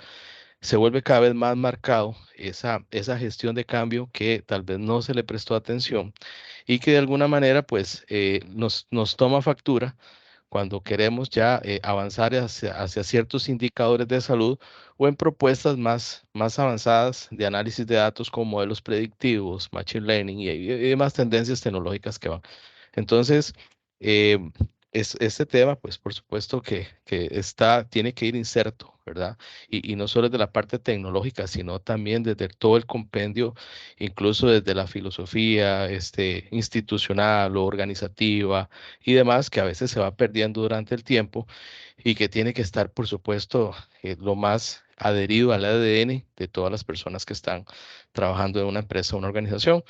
se vuelve cada vez más marcado esa gestión de cambio que tal vez no se le prestó atención y que de alguna manera pues nos toma factura cuando queremos ya avanzar hacia ciertos indicadores de salud o en propuestas más avanzadas de análisis de datos con modelos predictivos, machine learning y demás tendencias tecnológicas que van. Entonces, eh, este tema, pues por supuesto que tiene que ir inserto, ¿verdad? Y no solo desde la parte tecnológica, sino también desde todo el compendio, incluso desde la filosofía institucional o organizativa y demás, que a veces se va perdiendo durante el tiempo y que tiene que estar, por supuesto, lo más adherido al ADN de todas las personas que están trabajando en una empresa o una organización.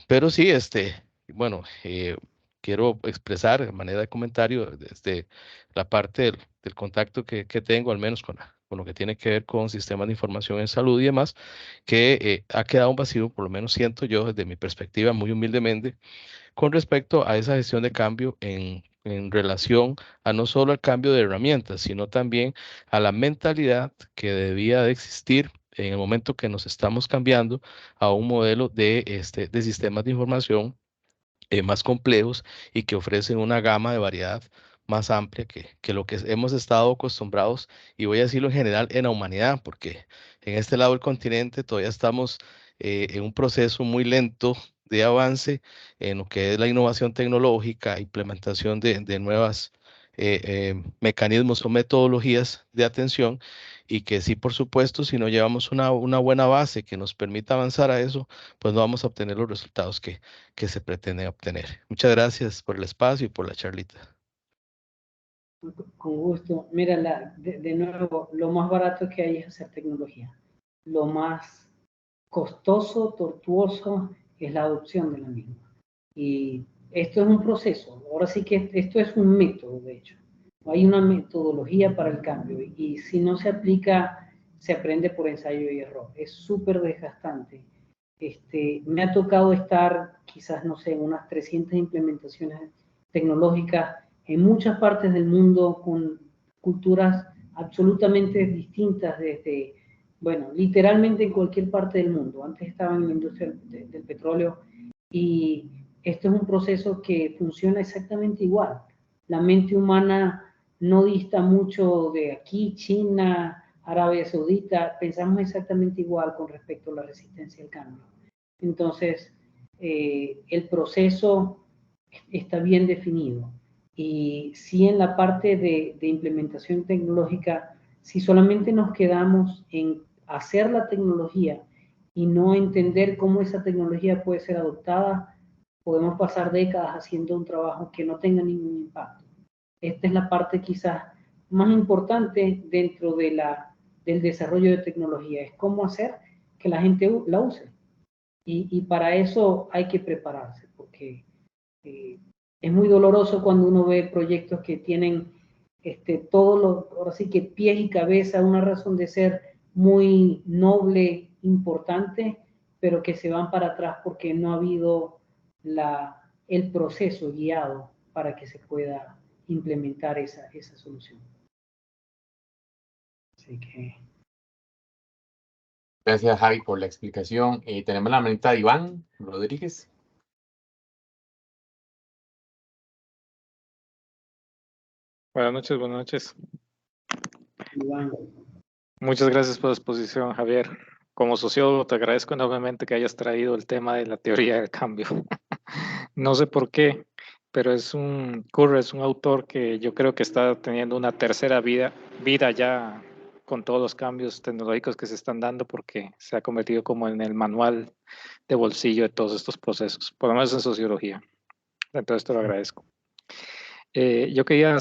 Pero sí, bueno, quiero expresar de manera de comentario desde la parte del contacto que tengo, al menos con lo que tiene que ver con sistemas de información en salud y demás, que ha quedado un vacío, por lo menos siento yo desde mi perspectiva, muy humildemente, con respecto a esa gestión de cambio en relación a no solo al cambio de herramientas, sino también a la mentalidad que debía de existir en el momento que nos estamos cambiando a un modelo de sistemas de información más complejos y que ofrecen una gama de variedad más amplia que lo que hemos estado acostumbrados, y voy a decirlo en general, en la humanidad, porque en este lado del continente todavía estamos en un proceso muy lento de avance en lo que es la innovación tecnológica, implementación de nuevas mecanismos o metodologías de atención, y que sí, por supuesto, si no llevamos una buena base que nos permita avanzar a eso, pues no vamos a obtener los resultados que se pretende obtener. Muchas gracias por el espacio y por la charlita. Con gusto. Mira, de nuevo, lo más barato que hay es hacer tecnología. Lo más costoso, tortuoso, es la adopción de la misma. Y esto es un proceso. Ahora sí que esto es un método, de hecho. Hay una metodología para el cambio y si no se aplica, se aprende por ensayo y error. Es súper desgastante. Me ha tocado estar quizás, no sé, unas 300 implementaciones tecnológicas en muchas partes del mundo con culturas absolutamente distintas, desde Bueno, literalmente en cualquier parte del mundo. Antes estaban en la industria del petróleo y esto es un proceso que funciona exactamente igual. La mente humana no dista mucho de aquí, China, Arabia Saudita, pensamos exactamente igual con respecto a la resistencia al cambio. Entonces, el proceso está bien definido. Y si en la parte de implementación tecnológica, si solamente nos quedamos en hacer la tecnología y no entender cómo esa tecnología puede ser adoptada, podemos pasar décadas haciendo un trabajo que no tenga ningún impacto. Esta es la parte quizás más importante dentro de del desarrollo de tecnología, es cómo hacer que la gente la use. Y para eso hay que prepararse, porque es muy doloroso cuando uno ve proyectos que tienen todos los, ahora sí que pies y cabeza, una razón de ser muy noble, importante, pero que se van para atrás porque no ha habido el proceso guiado para que se pueda implementar esa solución. Así que... Gracias, Javi, por la explicación. Tenemos la manita de Iván Rodríguez. Buenas noches, buenas noches. Iván. Muchas gracias por la exposición, Javier. Como sociólogo, te agradezco enormemente que hayas traído el tema de la teoría del cambio. No sé por qué, pero Curry es un autor que yo creo que está teniendo una tercera vida ya con todos los cambios tecnológicos que se están dando, porque se ha convertido como en el manual de bolsillo de todos estos procesos, por lo menos en sociología. Entonces te lo agradezco. Yo quería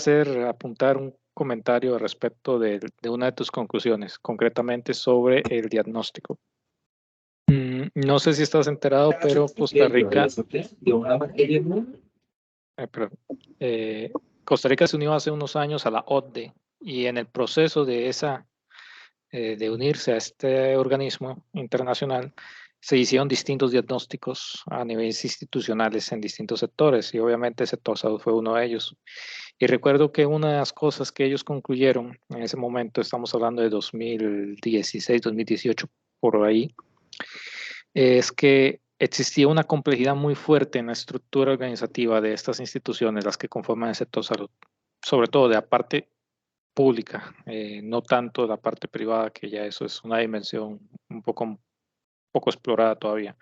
apuntar un comentario respecto de una de tus conclusiones, concretamente sobre el diagnóstico. No sé si estás enterado, pero Costa Rica se unió hace unos años a la OCDE, y en el proceso de de unirse a este organismo internacional se hicieron distintos diagnósticos a niveles institucionales en distintos sectores, y obviamente el sector salud fue uno de ellos. Y recuerdo que una de las cosas que ellos concluyeron en ese momento, estamos hablando de 2016, 2018, por ahí, es que existía una complejidad muy fuerte en la estructura organizativa de estas instituciones, las que conforman el sector salud, sobre todo de la parte pública, no tanto de la parte privada, que ya eso es una dimensión un poco explorada todavía.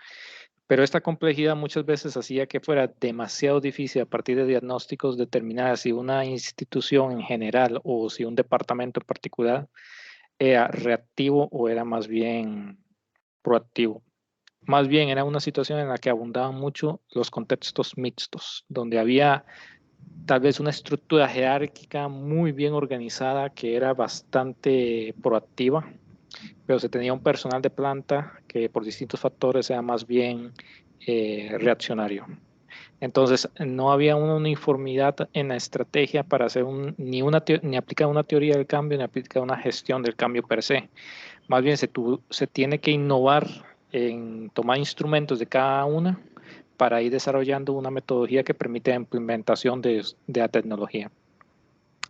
Pero esta complejidad muchas veces hacía que fuera demasiado difícil a partir de diagnósticos determinar si una institución en general o si un departamento en particular era reactivo o era más bien proactivo. Más bien era una situación en la que abundaban mucho los contextos mixtos, donde había tal vez una estructura jerárquica muy bien organizada que era bastante proactiva, pero se tenía un personal de planta que por distintos factores era más bien reaccionario. Entonces, no había una uniformidad en la estrategia para hacer ni aplicar una teoría del cambio, ni aplicar una gestión del cambio per se. Más bien se tiene que innovar en tomar instrumentos de cada una para ir desarrollando una metodología que permite la implementación de la tecnología.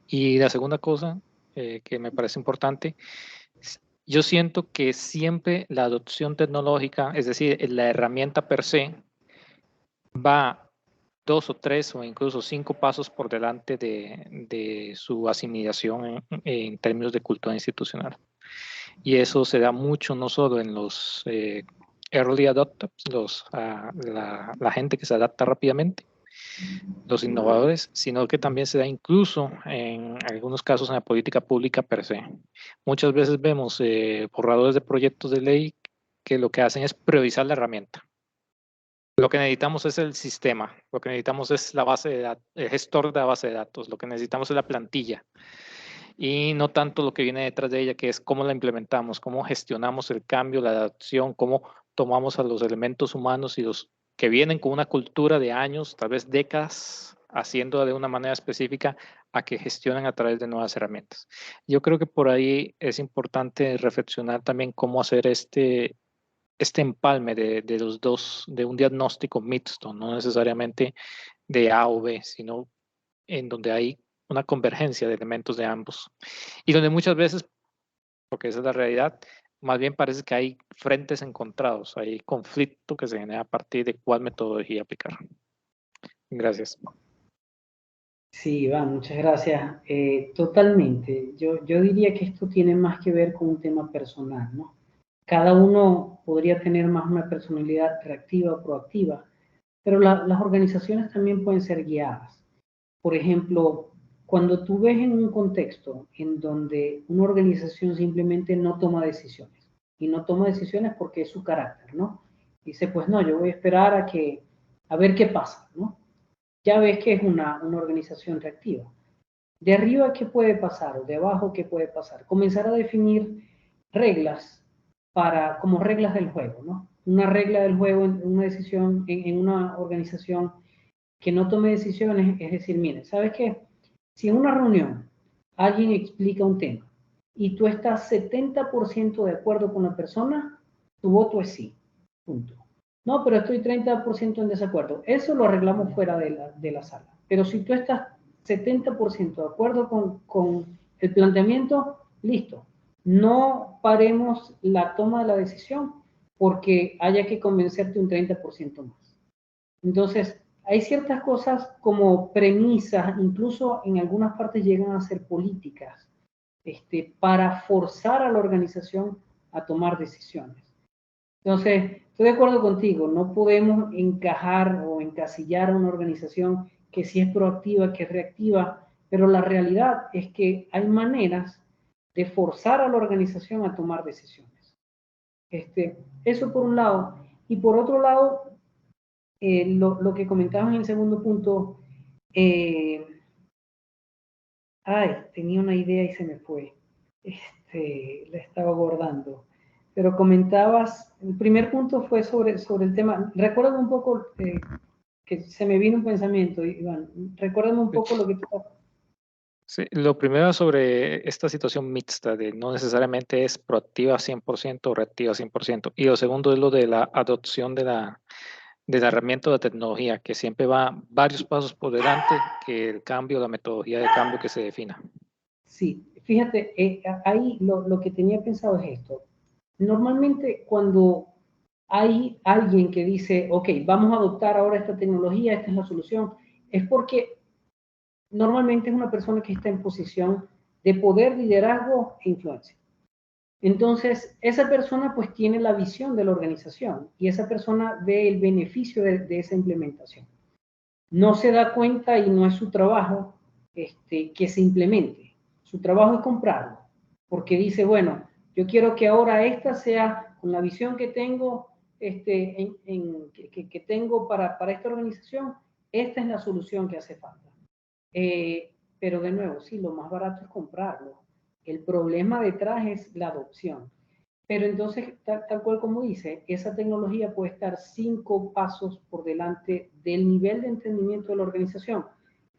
Y la segunda cosa que me parece importante, yo siento que siempre la adopción tecnológica, es decir, la herramienta per se, va 2 o 3 o incluso 5 pasos por delante de su asimilación en términos de cultura institucional. Y eso se da mucho no solo en los early adopters, la gente que se adapta rápidamente, los innovadores, sino que también se da incluso en algunos casos en la política pública per se. Muchas veces vemos borradores de proyectos de ley que lo que hacen es priorizar la herramienta. Lo que necesitamos es el sistema, lo que necesitamos es la base de datos, el gestor de la base de datos, lo que necesitamos es la plantilla, y no tanto lo que viene detrás de ella, que es cómo la implementamos, cómo gestionamos el cambio, la adaptación, cómo tomamos a los elementos humanos y los que vienen con una cultura de años, tal vez décadas, haciendo de una manera específica, a que gestionen a través de nuevas herramientas. Yo creo que por ahí es importante reflexionar también cómo hacer este empalme de los dos, de un diagnóstico mixto, no necesariamente de A o B, sino en donde hay una convergencia de elementos de ambos. Y donde muchas veces, porque esa es la realidad, más bien parece que hay frentes encontrados, hay conflicto que se genera a partir de cuál metodología aplicar. Gracias. Sí, Iván, muchas gracias. Totalmente. Yo diría que esto tiene más que ver con un tema personal, ¿no? Cada uno podría tener más una personalidad reactiva o proactiva, pero las organizaciones también pueden ser guiadas. Por ejemplo, cuando tú ves en un contexto en donde una organización simplemente no toma decisiones, y no toma decisiones porque es su carácter, ¿no? Dice, pues no, yo voy a esperar a ver qué pasa, ¿no? Ya ves que es una organización reactiva. De arriba, ¿qué puede pasar? O de abajo, ¿qué puede pasar? Comenzar a definir reglas como reglas del juego, ¿no? Una regla del juego en una decisión, en una organización que no tome decisiones, es decir, mire, ¿sabes qué? Si en una reunión alguien explica un tema y tú estás 70% de acuerdo con la persona, tu voto es sí, punto. No, pero estoy 30% en desacuerdo. Eso lo arreglamos fuera de la sala. Pero si tú estás 70% de acuerdo con el planteamiento, listo. No paremos la toma de la decisión porque haya que convencerte un 30% más. Entonces, hay ciertas cosas como premisas, incluso en algunas partes llegan a ser políticas, para forzar a la organización a tomar decisiones. Entonces, estoy de acuerdo contigo, no podemos encajar o encasillar a una organización que sí es proactiva, que es reactiva, pero la realidad es que hay maneras de forzar a la organización a tomar decisiones. Eso por un lado. Y por otro lado, lo que comentabas en el segundo punto, tenía una idea y se me fue. La estaba abordando. Pero comentabas, el primer punto fue sobre el tema. Recuérdame un poco, que se me vino un pensamiento, Iván. Recuérdame un poco lo que tú... Sí, lo primero sobre esta situación mixta de no necesariamente es proactiva 100% o reactiva 100%. Y lo segundo es lo de la adopción de la herramienta de tecnología, que siempre va varios pasos por delante que el cambio, la metodología de cambio que se defina. Sí, fíjate, ahí lo que tenía pensado es esto. Normalmente cuando hay alguien que dice, ok, vamos a adoptar ahora esta tecnología, esta es la solución, es porque normalmente es una persona que está en posición de poder, liderazgo e influencia. Entonces, esa persona pues tiene la visión de la organización y esa persona ve el beneficio de esa implementación. No se da cuenta y no es su trabajo que se implemente. Su trabajo es comprarlo, porque dice, bueno, yo quiero que ahora esta sea con la visión que tengo, que tengo para esta organización, esta es la solución que hace falta. Pero de nuevo, sí, lo más barato es comprarlo. El problema detrás es la adopción. Pero entonces, tal cual como dice, esa tecnología puede estar 5 pasos por delante del nivel de entendimiento de la organización.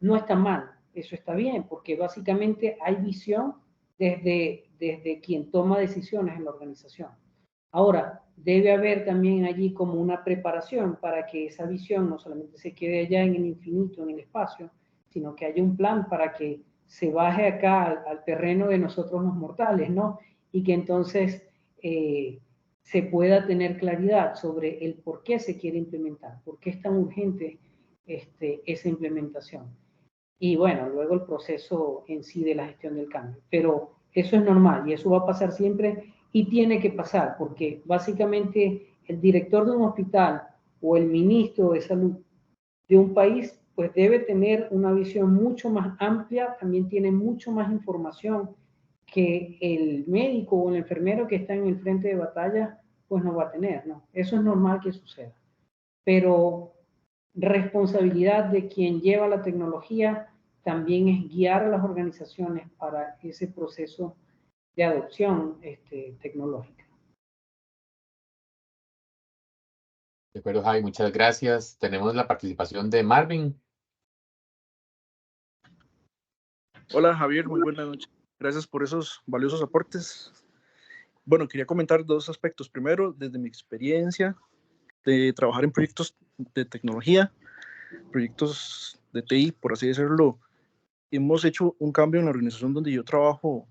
No está mal, eso está bien, porque básicamente hay visión desde quien toma decisiones en la organización. Ahora, debe haber también allí como una preparación para que esa visión no solamente se quede allá en el infinito, en el espacio, sino que haya un plan para que se baje acá al terreno de nosotros los mortales, ¿no? Y que entonces se pueda tener claridad sobre el por qué se quiere implementar, por qué es tan urgente esa implementación. Y bueno, luego el proceso en sí de la gestión del cambio. Pero eso es normal y eso va a pasar siempre y tiene que pasar porque básicamente el director de un hospital o el ministro de salud de un país pues debe tener una visión mucho más amplia, también tiene mucho más información que el médico o el enfermero que está en el frente de batalla pues no va a tener, ¿no? Eso es normal que suceda. Pero responsabilidad de quien lleva la tecnología también es guiar a las organizaciones para ese proceso de adopción tecnológica. De acuerdo, Javi, muchas gracias. Tenemos la participación de Marvin. Hola Javier, muy buenas noches. Gracias por esos valiosos aportes. Bueno, quería comentar dos aspectos. Primero, desde mi experiencia de trabajar en proyectos de tecnología, proyectos de TI, por así decirlo, hemos hecho un cambio en la organización donde yo trabajo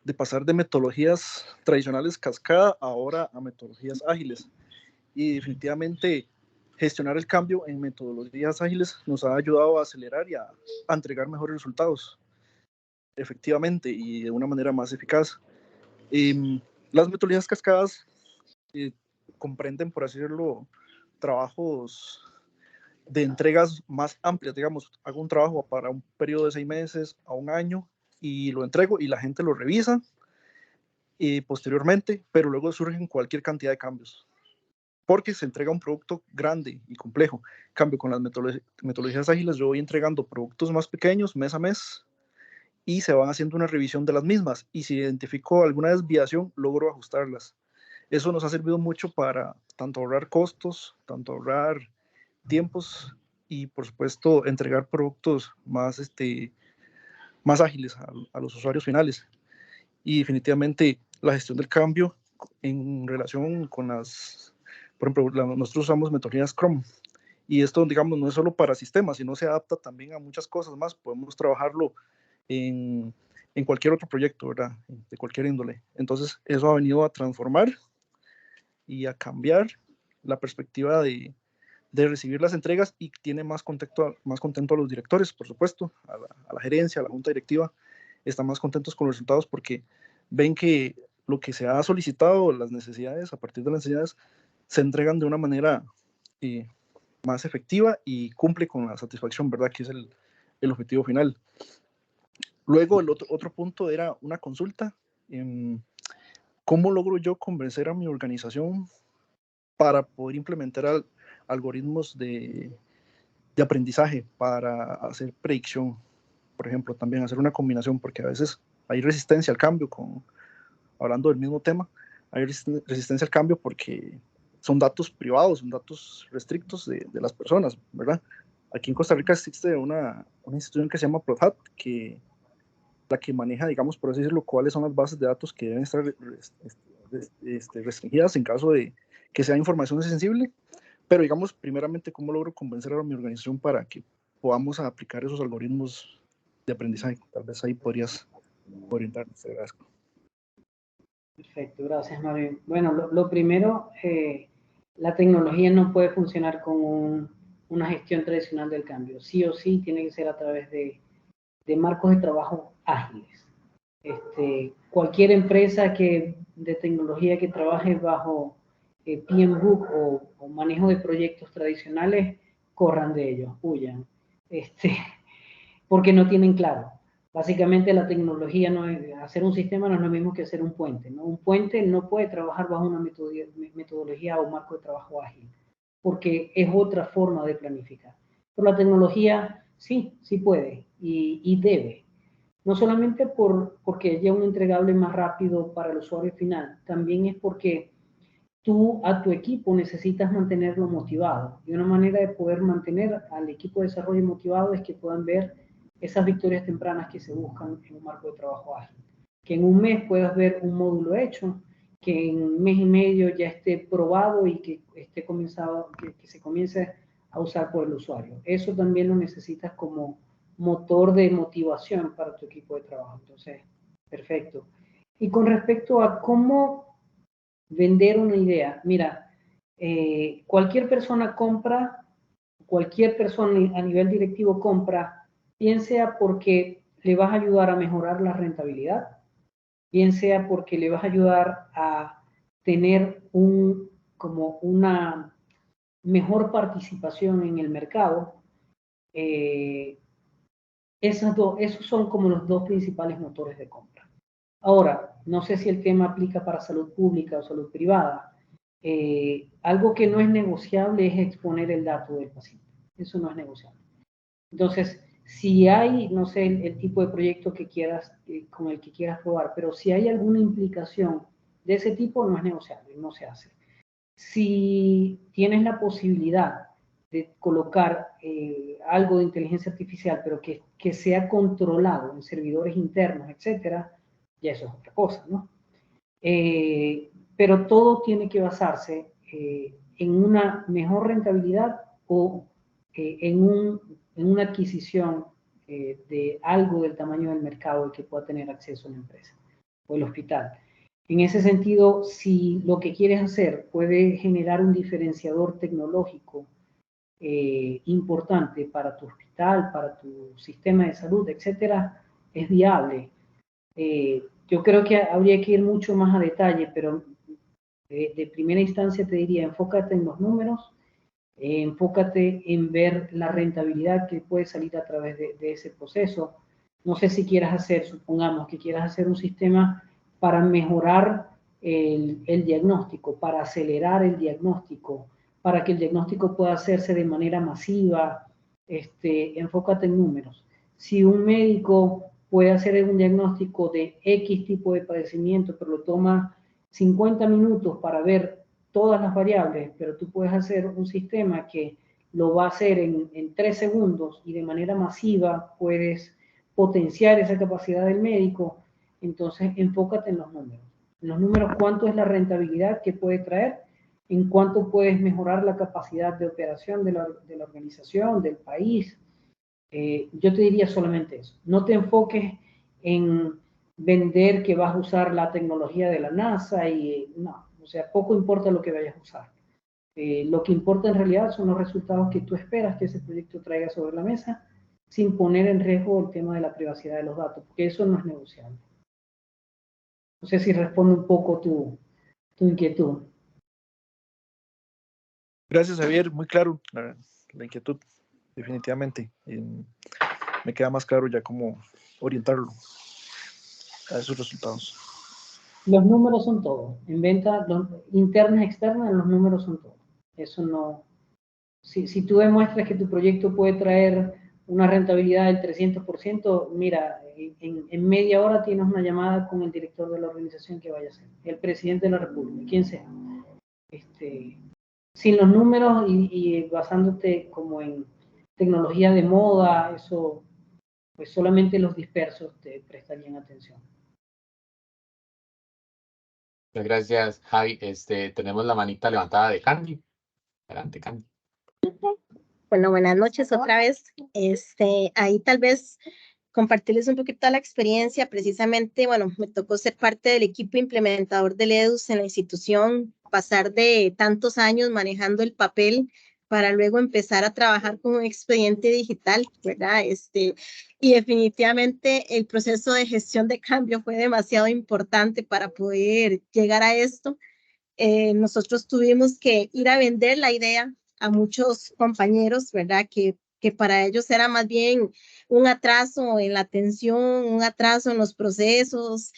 de pasar de metodologías tradicionales cascada ahora a metodologías ágiles. Y definitivamente gestionar el cambio en metodologías ágiles nos ha ayudado a acelerar y a entregar mejores resultados, efectivamente, y de una manera más eficaz. Las metodologías cascadas comprenden, por así decirlo, trabajos de entregas más amplias. Digamos, hago un trabajo para un periodo de 6 meses a un año y lo entrego y la gente lo revisa posteriormente, pero luego surgen cualquier cantidad de cambios porque se entrega un producto grande y complejo. En cambio, con las metodologías ágiles yo voy entregando productos más pequeños mes a mes y se van haciendo una revisión de las mismas, y si identifico alguna desviación logro ajustarlas. Eso nos ha servido mucho para tanto ahorrar costos, tanto ahorrar tiempos y por supuesto entregar productos más, más ágiles a los usuarios finales. Y definitivamente la gestión del cambio en relación con las, por ejemplo, nosotros usamos metodologías Scrum, y esto, digamos, no es solo para sistemas, sino se adapta también a muchas cosas más. Podemos trabajarlo en cualquier otro proyecto, ¿verdad? De cualquier índole. Entonces, eso ha venido a transformar y a cambiar la perspectiva de recibir las entregas, y tiene más contento a los directores, por supuesto, a la gerencia, a la junta directiva. Están más contentos con los resultados porque ven que lo que se ha solicitado, las necesidades, a partir de las necesidades, se entregan de una manera más efectiva y cumple con la satisfacción, ¿verdad? Que es el objetivo final. Luego, el otro punto era una consulta. ¿Cómo logro yo convencer a mi organización para poder implementar algoritmos de aprendizaje para hacer predicción? Por ejemplo, también hacer una combinación, porque a veces hay resistencia al cambio, hablando del mismo tema, hay resistencia al cambio porque son datos privados, son datos restrictos de las personas, ¿verdad? Aquí en Costa Rica existe una institución que se llama PRODHAT, la que maneja, digamos, por así decirlo, cuáles son las bases de datos que deben estar restringidas en caso de que sea información sensible. Pero, digamos, primeramente, ¿cómo logro convencer a mi organización para que podamos aplicar esos algoritmos de aprendizaje? Tal vez ahí podrías orientarnos. Te agradezco. Perfecto, gracias, Mario. Bueno, lo primero, la tecnología no puede funcionar con una gestión tradicional del cambio. Sí o sí tiene que ser a través de marcos de trabajo ágiles. Cualquier empresa de tecnología que trabaje bajo PMBOK o manejo de proyectos tradicionales, corran de ellos, huyan, porque no tienen claro. Básicamente la tecnología, hacer un sistema no es lo mismo que hacer un puente, ¿no? Un puente no puede trabajar bajo una metodología o marco de trabajo ágil, porque es otra forma de planificar. Pero la tecnología sí puede y debe. No solamente porque haya un entregable más rápido para el usuario final, también es porque tú a tu equipo necesitas mantenerlo motivado. Y una manera de poder mantener al equipo de desarrollo motivado es que puedan ver esas victorias tempranas que se buscan en un marco de trabajo ágil. Que en un mes puedas ver un módulo hecho, que en un mes y medio ya esté probado y que se comience a usar por el usuario. Eso también lo necesitas como motor de motivación para tu equipo de trabajo. Entonces, perfecto. Y con respecto a cómo vender una idea, mira, cualquier persona a nivel directivo compra, bien sea porque le vas a ayudar a mejorar la rentabilidad, bien sea porque le vas a ayudar a tener una mejor participación en el mercado. Esos son como los dos principales motores de compra. Ahora, no sé si el tema aplica para salud pública o salud privada. Algo que no es negociable es exponer el dato del paciente. Eso no es negociable. Entonces, si hay, no sé, el tipo de proyecto que quieras, con el que quieras probar, pero si hay alguna implicación de ese tipo, no es negociable, no se hace. Si tienes la posibilidad de colocar algo de inteligencia artificial, pero que sea controlado en servidores internos, etcétera, ya eso es otra cosa, ¿no? Pero todo tiene que basarse en una mejor rentabilidad o en una adquisición de algo del tamaño del mercado y que pueda tener acceso a la empresa. el hospital. En ese sentido, si lo que quieres hacer puede generar un diferenciador tecnológico importante para tu hospital, para tu sistema de salud, etcétera, es viable. Yo creo que habría que ir mucho más a detalle, pero de primera instancia te diría, enfócate en los números, enfócate en ver la rentabilidad que puede salir a través de ese proceso. No sé si quieras hacer, supongamos que quieras hacer un sistema para mejorar el diagnóstico, para acelerar el diagnóstico, para que el diagnóstico pueda hacerse de manera masiva. Enfócate en números. Si un médico puede hacer un diagnóstico de X tipo de padecimiento, pero lo toma 50 minutos para ver todas las variables, pero tú puedes hacer un sistema que lo va a hacer en 3 segundos y de manera masiva puedes potenciar esa capacidad del médico, entonces enfócate en los números. En los números, cuánto es la rentabilidad que puede traer, en cuánto puedes mejorar la capacidad de operación de la organización, del país. Yo te diría solamente eso. No te enfoques en vender que vas a usar la tecnología de la NASA y no, o sea, poco importa lo que vayas a usar. Lo que importa en realidad son los resultados que tú esperas que ese proyecto traiga sobre la mesa sin poner en riesgo el tema de la privacidad de los datos, porque eso no es negociable. No sé si responde un poco tu inquietud. Gracias, Javier, muy claro la inquietud, definitivamente. Me queda más claro ya cómo orientarlo a esos resultados. Los números son todo. En venta, internas, externas, los números son todo. Eso no... Si tú demuestras que tu proyecto puede traer una rentabilidad del 300%, mira, en media hora tienes una llamada con el director de la organización que vaya a ser, el presidente de la República, quien sea. Sin los números y basándote como en tecnología de moda, eso, pues solamente los dispersos te prestarían atención. Muchas gracias, Javi. Tenemos la manita levantada de Candy. Adelante, Candy. Bueno, buenas noches otra vez. Ahí tal vez compartirles un poquito la experiencia. Precisamente, bueno, me tocó ser parte del equipo implementador del EDUS en la institución, pasar de tantos años manejando el papel para luego empezar a trabajar con un expediente digital, ¿verdad? Y definitivamente el proceso de gestión de cambio fue demasiado importante para poder llegar a esto. Nosotros tuvimos que ir a vender la idea a muchos compañeros, ¿verdad? Que para ellos era más bien un atraso en la atención, un atraso en los procesos.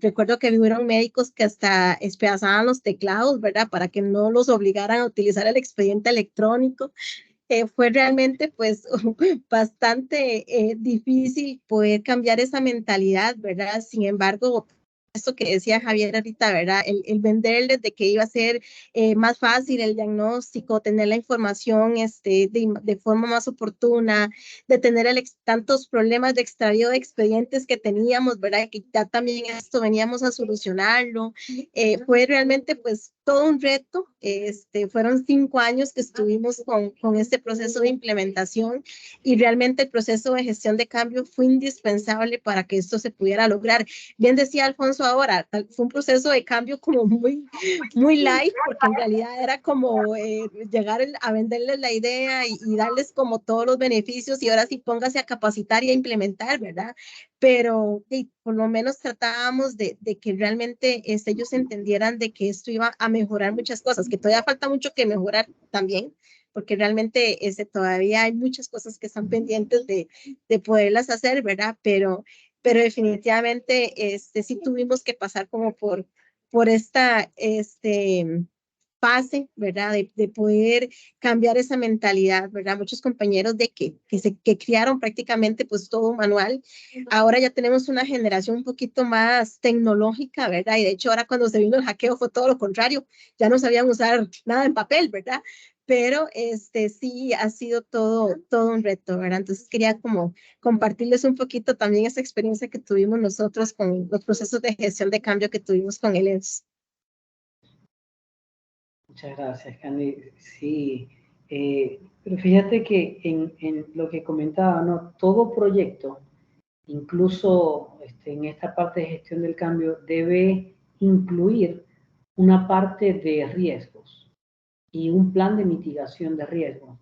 Recuerdo que hubieron médicos que hasta despedazaban los teclados, ¿verdad? Para que no los obligaran a utilizar el expediente electrónico. Fue realmente pues bastante difícil poder cambiar esa mentalidad, ¿verdad? Sin embargo, esto que decía Javier ahorita, ¿verdad? El venderles de que iba a ser más fácil el diagnóstico, tener la información de forma más oportuna, de tener tantos problemas de extravío de expedientes que teníamos, ¿verdad? Que ya también esto veníamos a solucionarlo. Fue realmente pues todo un reto. Fueron 5 años que estuvimos con este proceso de implementación y realmente el proceso de gestión de cambio fue indispensable para que esto se pudiera lograr. Bien decía Alfonso ahora, fue un proceso de cambio como muy light, porque en realidad era como llegar a venderles la idea y darles como todos los beneficios y ahora sí póngase a capacitar y a implementar, ¿verdad? Pero por lo menos tratábamos de que realmente ellos entendieran de que esto iba a mejorar muchas cosas, que todavía falta mucho que mejorar también, porque realmente todavía hay muchas cosas que están pendientes de poderlas hacer, ¿verdad? Pero definitivamente sí tuvimos que pasar como por esta fase, ¿verdad? De poder cambiar esa mentalidad, ¿verdad? Muchos compañeros que criaron prácticamente pues todo manual. Ahora ya tenemos una generación un poquito más tecnológica, ¿verdad? Y de hecho ahora cuando se vino el hackeo fue todo lo contrario, ya no sabían usar nada en papel, ¿verdad? Pero sí ha sido todo un reto, ¿verdad? Entonces quería como compartirles un poquito también esa experiencia que tuvimos nosotros con los procesos de gestión de cambio que tuvimos con el EDUS. Muchas gracias, Candy. Sí, pero fíjate que en lo que comentaba, ¿no? Todo proyecto Incluso en esta parte de gestión del cambio debe incluir una parte de riesgos y un plan de mitigación de riesgos.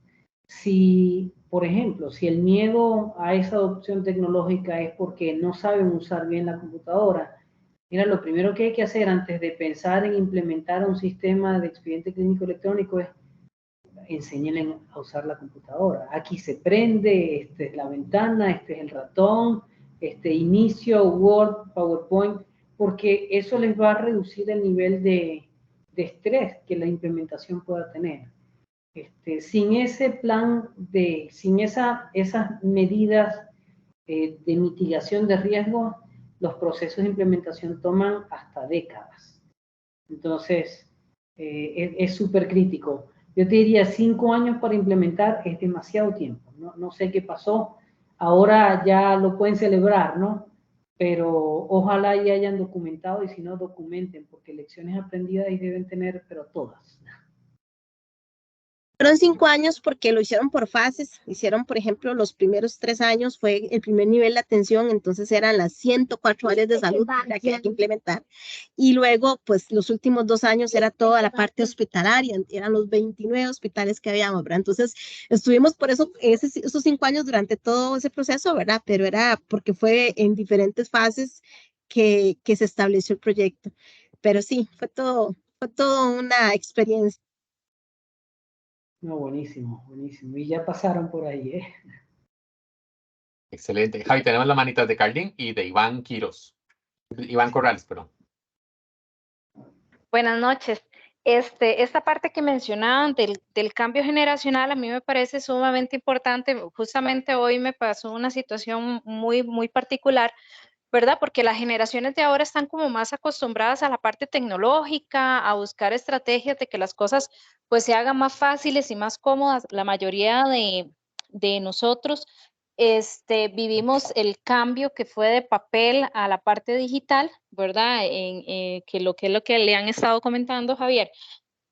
Si, por ejemplo, si el miedo a esa adopción tecnológica es porque no saben usar bien la computadora, mira, lo primero que hay que hacer antes de pensar en implementar un sistema de expediente clínico electrónico es enséñenle a usar la computadora. Aquí se prende, esta es la ventana, este es el ratón, inicio, Word, PowerPoint, porque eso les va a reducir el nivel de estrés que la implementación pueda tener. Sin ese plan, sin esas medidas de mitigación de riesgos, los procesos de implementación toman hasta décadas. Entonces, es súper crítico. Yo te diría 5 años para implementar es demasiado tiempo. No sé qué pasó. Ahora ya lo pueden celebrar, ¿no? Pero ojalá ya hayan documentado y si no, documenten, porque lecciones aprendidas y deben tener, pero todas. Fueron 5 años porque lo hicieron por fases. Hicieron, por ejemplo, los primeros 3 años fue el primer nivel de atención, entonces eran las 104 áreas de salud que hay que implementar. Y luego, pues los últimos 2 años era toda la parte hospitalaria, eran los 29 hospitales que habíamos, ¿verdad? Entonces, estuvimos por eso, esos 5 años durante todo ese proceso, ¿verdad? Pero era porque fue en diferentes fases que se estableció el proyecto. Pero sí, fue todo una experiencia. No, buenísimo, buenísimo. Y ya pasaron por ahí, ¿eh? Excelente. Javi, tenemos las manitas de Carlin y de Iván Quiros. Iván Corrales, perdón. Buenas noches. Esta parte que mencionaban del cambio generacional a mí me parece sumamente importante. Justamente hoy me pasó una situación muy, muy particular, ¿verdad? Porque las generaciones de ahora están como más acostumbradas a la parte tecnológica, a buscar estrategias de que las cosas pues se hagan más fáciles y más cómodas. La mayoría de nosotros vivimos el cambio que fue de papel a la parte digital, ¿verdad? Que es lo que le han estado comentando, Javier,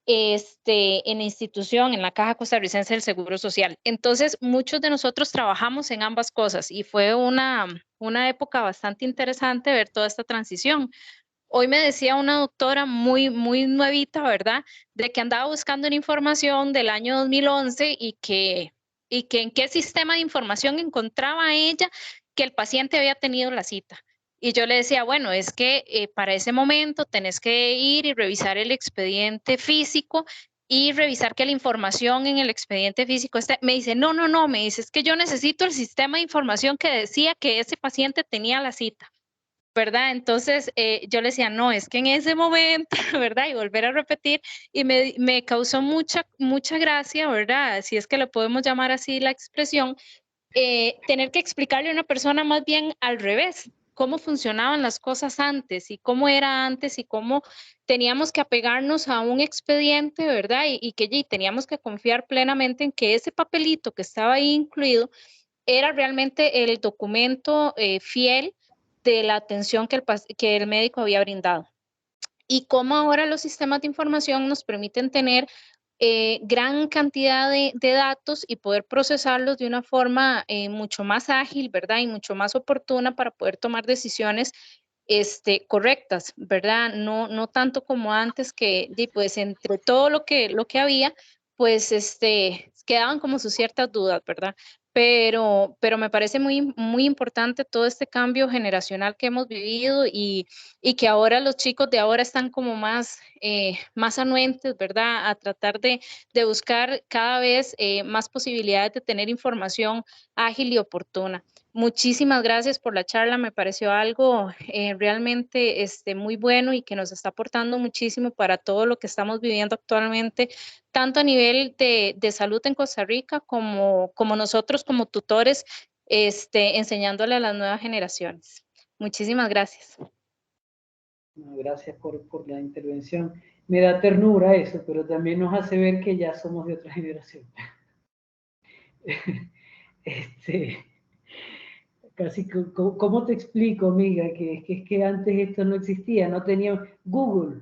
en la institución, en la Caja Costarricense del Seguro Social. Entonces, muchos de nosotros trabajamos en ambas cosas y fue una época bastante interesante ver toda esta transición. Hoy me decía una doctora muy, muy nuevita, ¿verdad? De que andaba buscando una información del año 2011 y que en qué sistema de información encontraba ella que el paciente había tenido la cita. Y yo le decía, bueno, es que para ese momento tenés que ir y revisar el expediente físico y revisar que la información en el expediente físico esté. Me dice, no, me dice, es que yo necesito el sistema de información que decía que ese paciente tenía la cita, ¿verdad? Entonces yo le decía, no, es que en ese momento, ¿verdad? Y volver a repetir, y me causó mucha gracia, ¿verdad? Si es que lo podemos llamar así la expresión, tener que explicarle a una persona más bien al revés, cómo funcionaban las cosas antes y cómo era antes y cómo teníamos que apegarnos a un expediente, ¿verdad? Y que teníamos que confiar plenamente en que ese papelito que estaba ahí incluido era realmente el documento fiel de la atención que el médico había brindado. Y cómo ahora los sistemas de información nos permiten tener gran cantidad de datos y poder procesarlos de una forma mucho más ágil, ¿verdad? Y mucho más oportuna para poder tomar decisiones correctas, ¿verdad? No tanto como antes que, pues, entre todo lo que había, pues, quedaban como sus ciertas dudas, ¿verdad? Pero me parece muy, muy importante todo este cambio generacional que hemos vivido y que ahora los chicos de ahora están como más anuentes, ¿verdad? A tratar de buscar cada vez más posibilidades de tener información ágil y oportuna. Muchísimas gracias por la charla, me pareció algo realmente muy bueno y que nos está aportando muchísimo para todo lo que estamos viviendo actualmente, tanto a nivel de salud en Costa Rica como nosotros como tutores, enseñándole a las nuevas generaciones. Muchísimas gracias. Gracias por la intervención. Me da ternura eso, pero también nos hace ver que ya somos de otra generación. Casi, ¿cómo te explico, amiga? Que es que antes esto no existía, no teníamos Google,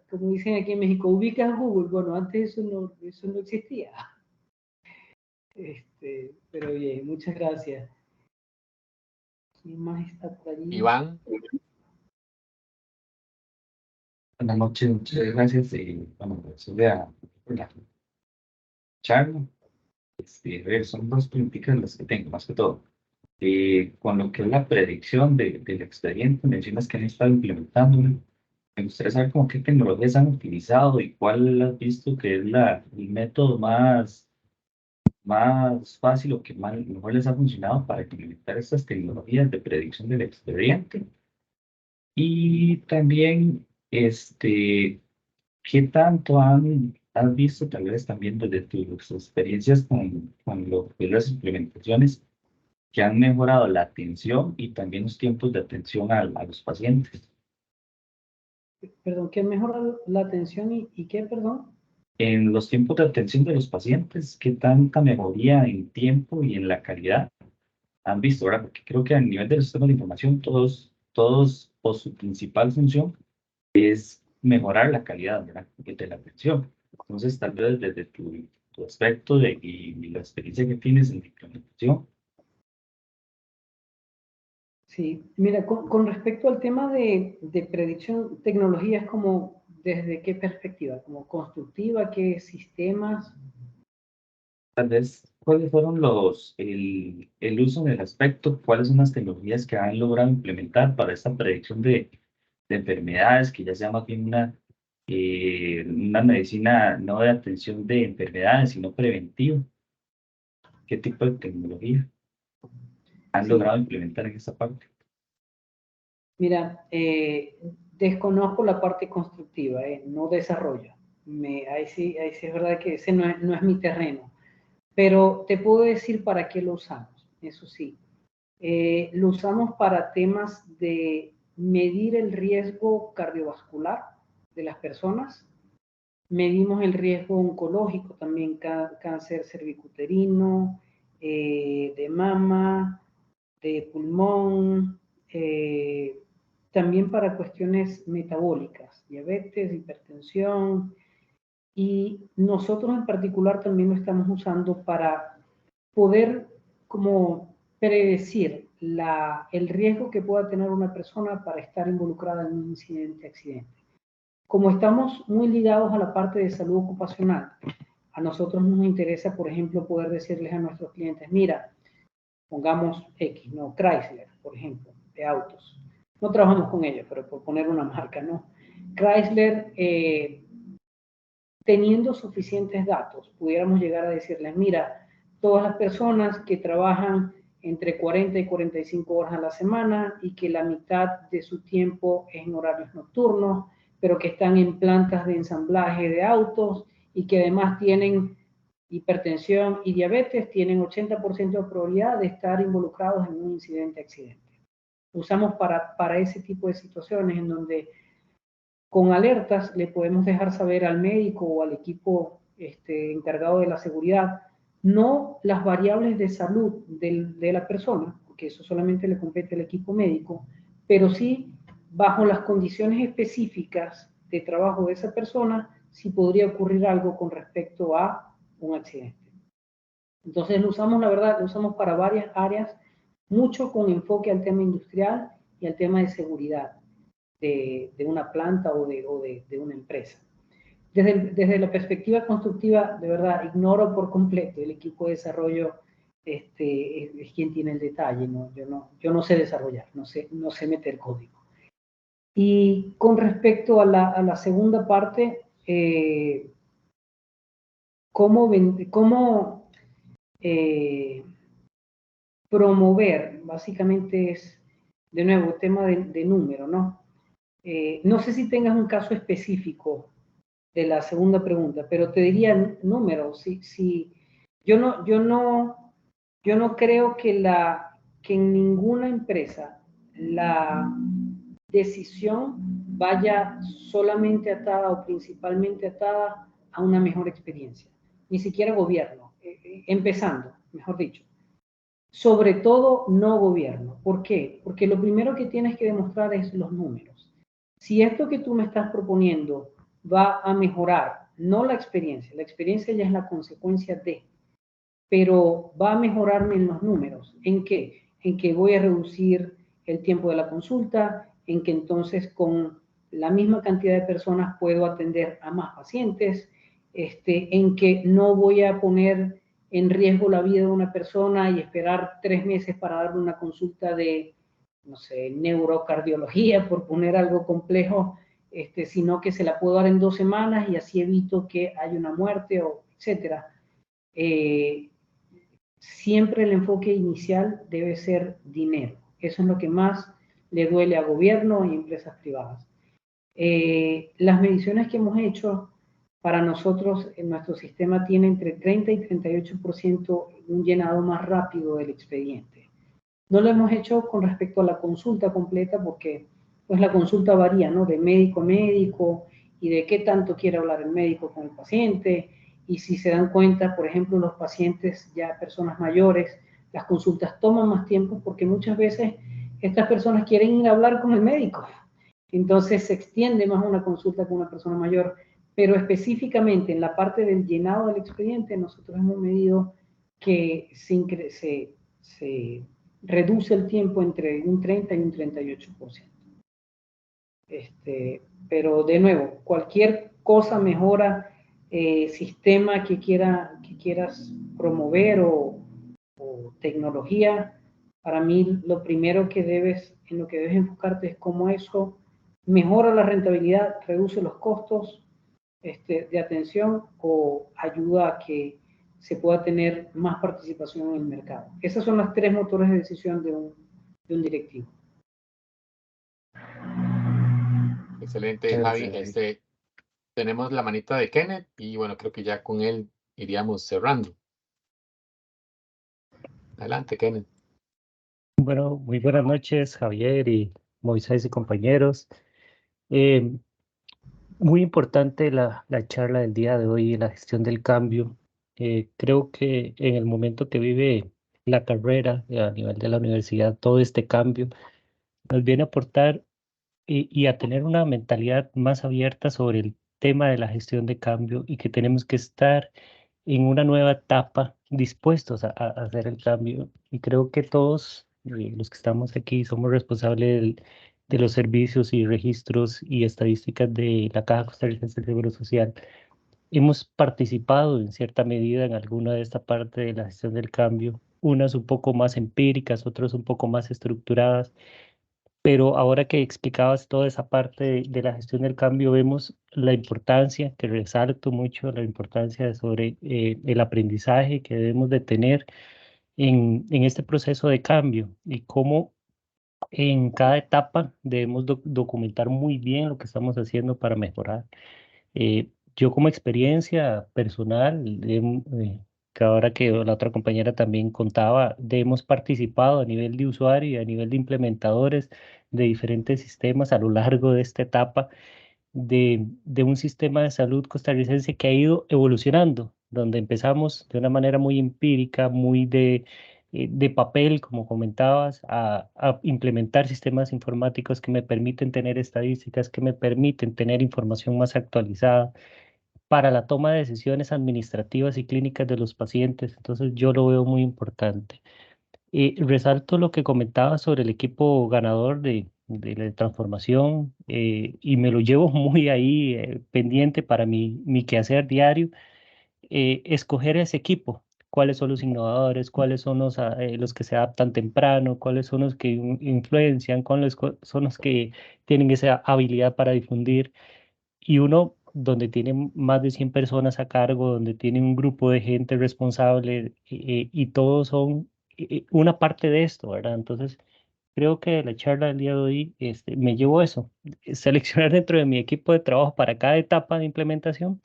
como dicen aquí en México, ubicas Google, bueno, antes eso no existía. Pero bien, muchas gracias. ¿Quién más está por allí? Iván. Buenas noches, muchas gracias. Bueno, por la charla. A ver, son dos políticas las que tengo, más que todo. Con lo que es la predicción del expediente, mencionas que han estado implementando. Me gustaría saber cómo qué tecnologías han utilizado y cuál has visto que es el método más fácil o que mejor les ha funcionado para implementar estas tecnologías de predicción del expediente. Y también, ¿qué tanto has visto, tal vez también desde tus experiencias con lo que es las implementaciones, que han mejorado la atención y también los tiempos de atención a los pacientes? Perdón, ¿qué mejora la atención y qué, perdón? En los tiempos de atención de los pacientes, ¿qué tanta mejoría en tiempo y en la calidad han visto, verdad? Porque creo que a nivel del sistema de información, todos, o su principal función es mejorar la calidad, ¿verdad?, de la atención. Entonces, tal vez desde tu aspecto y la experiencia que tienes en la implementación. Sí, mira, con respecto al tema de predicción, tecnologías como, ¿desde qué perspectiva? ¿Como constructiva? ¿Qué sistemas? Tal vez, ¿cuáles fueron el uso en el aspecto? ¿Cuáles son las tecnologías que han logrado implementar para esta predicción de enfermedades, que ya sea más bien una medicina no de atención de enfermedades, sino preventiva? ¿Qué tipo de tecnología han Sí. logrado implementar en esta parte? Mira, desconozco la parte constructiva, no desarrollo. Ahí sí es verdad que ese no es mi terreno. Pero te puedo decir para qué lo usamos, eso sí. Lo usamos para temas de medir el riesgo cardiovascular de las personas. Medimos el riesgo oncológico también, cáncer cervicuterino, de mama, de pulmón, también para cuestiones metabólicas, diabetes, hipertensión, y nosotros en particular también lo estamos usando para poder como predecir el riesgo que pueda tener una persona para estar involucrada en un incidente, accidente. Como estamos muy ligados a la parte de salud ocupacional, a nosotros nos interesa, por ejemplo, poder decirles a nuestros clientes, mira, pongamos X, ¿no? Chrysler, por ejemplo, de autos. No trabajamos con ellos, pero por poner una marca, ¿no? Chrysler, teniendo suficientes datos, pudiéramos llegar a decirles, mira, todas las personas que trabajan entre 40 y 45 horas a la semana y que la mitad de su tiempo es en horarios nocturnos, pero que están en plantas de ensamblaje de autos y que además tienen hipertensión y diabetes, tienen 80% de probabilidad de estar involucrados en un incidente-accidente. Usamos para ese tipo de situaciones en donde con alertas le podemos dejar saber al médico o al equipo encargado de la seguridad, no las variables de salud de la persona, porque eso solamente le compete al equipo médico, pero sí bajo las condiciones específicas de trabajo de esa persona, si podría ocurrir algo con respecto a un accidente. Entonces lo usamos, la verdad, lo usamos para varias áreas, mucho con enfoque al tema industrial y al tema de seguridad de una planta o de una empresa. Desde la perspectiva constructiva, de verdad, ignoro por completo. El equipo de desarrollo es quien tiene el detalle, ¿no? Yo no sé desarrollar, no sé meter código. Y con respecto a la segunda parte, ¿cómo promover? Básicamente es, de nuevo, tema de número, ¿no? No sé si tengas un caso específico de la segunda pregunta, pero te diría números. Yo no creo que en ninguna empresa la decisión vaya solamente atada o principalmente atada a una mejor experiencia. Ni siquiera gobierno, empezando, mejor dicho. Sobre todo no gobierno. ¿Por qué? Porque lo primero que tienes que demostrar es los números. Si esto que tú me estás proponiendo va a mejorar, no la experiencia ya es la consecuencia de, pero va a mejorarme en los números. ¿En qué? en que voy a reducir el tiempo de la consulta, en que entonces con la misma cantidad de personas puedo atender a más pacientes, en que no voy a poner en riesgo la vida de una persona y esperar 3 meses para darle una consulta de, no sé, neurocardiología, por poner algo complejo, sino que se la puedo dar en 2 semanas y así evito que haya una muerte, o etcétera. Siempre el enfoque inicial debe ser dinero. Eso es lo que más le duele a gobierno y empresas privadas. Las mediciones que hemos hecho, para nosotros, en nuestro sistema tiene entre 30 y 38% un llenado más rápido del expediente. No lo hemos hecho con respecto a la consulta completa porque pues la consulta varía, ¿no? De médico a médico y de qué tanto quiere hablar el médico con el paciente. Y si se dan cuenta, por ejemplo, los pacientes ya personas mayores, las consultas toman más tiempo porque muchas veces estas personas quieren ir a hablar con el médico. Entonces se extiende más una consulta con una persona mayor. Pero específicamente en la parte del llenado del expediente, nosotros hemos medido que se reduce el tiempo entre un 30 y un 38%. Pero de nuevo, cualquier cosa mejora, sistema que quieras promover o tecnología, para mí lo primero en lo que debes enfocarte es cómo eso mejora la rentabilidad, reduce los costos de atención o ayuda a que se pueda tener más participación en el mercado. Esas son las 3 motores de decisión de un directivo. Excelente, Javi. Tenemos la manita de Kenneth y bueno, creo que ya con él iríamos cerrando. Adelante, Kenneth. Bueno, muy buenas noches, Javier y Moisés y compañeros. Muy importante la charla del día de hoy, la gestión del cambio. Creo que en el momento que vive la carrera a nivel de la universidad, todo este cambio nos viene a aportar y a tener una mentalidad más abierta sobre el tema de la gestión de cambio y que tenemos que estar en una nueva etapa dispuestos a hacer el cambio. Y creo que todos los que estamos aquí somos responsables de los servicios y registros y estadísticas de la Caja Costarricense del Seguro Social. Hemos participado en cierta medida en alguna de esta parte de la gestión del cambio, unas un poco más empíricas, otras un poco más estructuradas. Pero ahora que explicabas toda esa parte de la gestión del cambio, vemos la importancia, que resalto mucho, la importancia sobre el aprendizaje que debemos de tener en este proceso de cambio y cómo en cada etapa debemos documentar muy bien lo que estamos haciendo para mejorar. Yo como experiencia personal, que ahora que la otra compañera también contaba, hemos participado a nivel de usuario y a nivel de implementadores de diferentes sistemas a lo largo de esta etapa de un sistema de salud costarricense que ha ido evolucionando, donde empezamos de una manera muy empírica, muy de papel, como comentabas, a implementar sistemas informáticos que me permiten tener estadísticas, que me permiten tener información más actualizada para la toma de decisiones administrativas y clínicas de los pacientes. Entonces yo lo veo muy importante. Resalto lo que comentaba sobre el equipo ganador de la transformación y me lo llevo muy ahí pendiente para mi quehacer diario, escoger ese equipo. ¿Cuáles son los innovadores? ¿Cuáles son los que se adaptan temprano? ¿Cuáles son los que influencian? ¿Cuáles son los que tienen esa habilidad para difundir? Y uno donde tiene más de 100 personas a cargo, donde tiene un grupo de gente responsable y todos son una parte de esto, ¿verdad? Entonces, creo que de la charla del día de hoy me llevo eso, seleccionar dentro de mi equipo de trabajo para cada etapa de implementación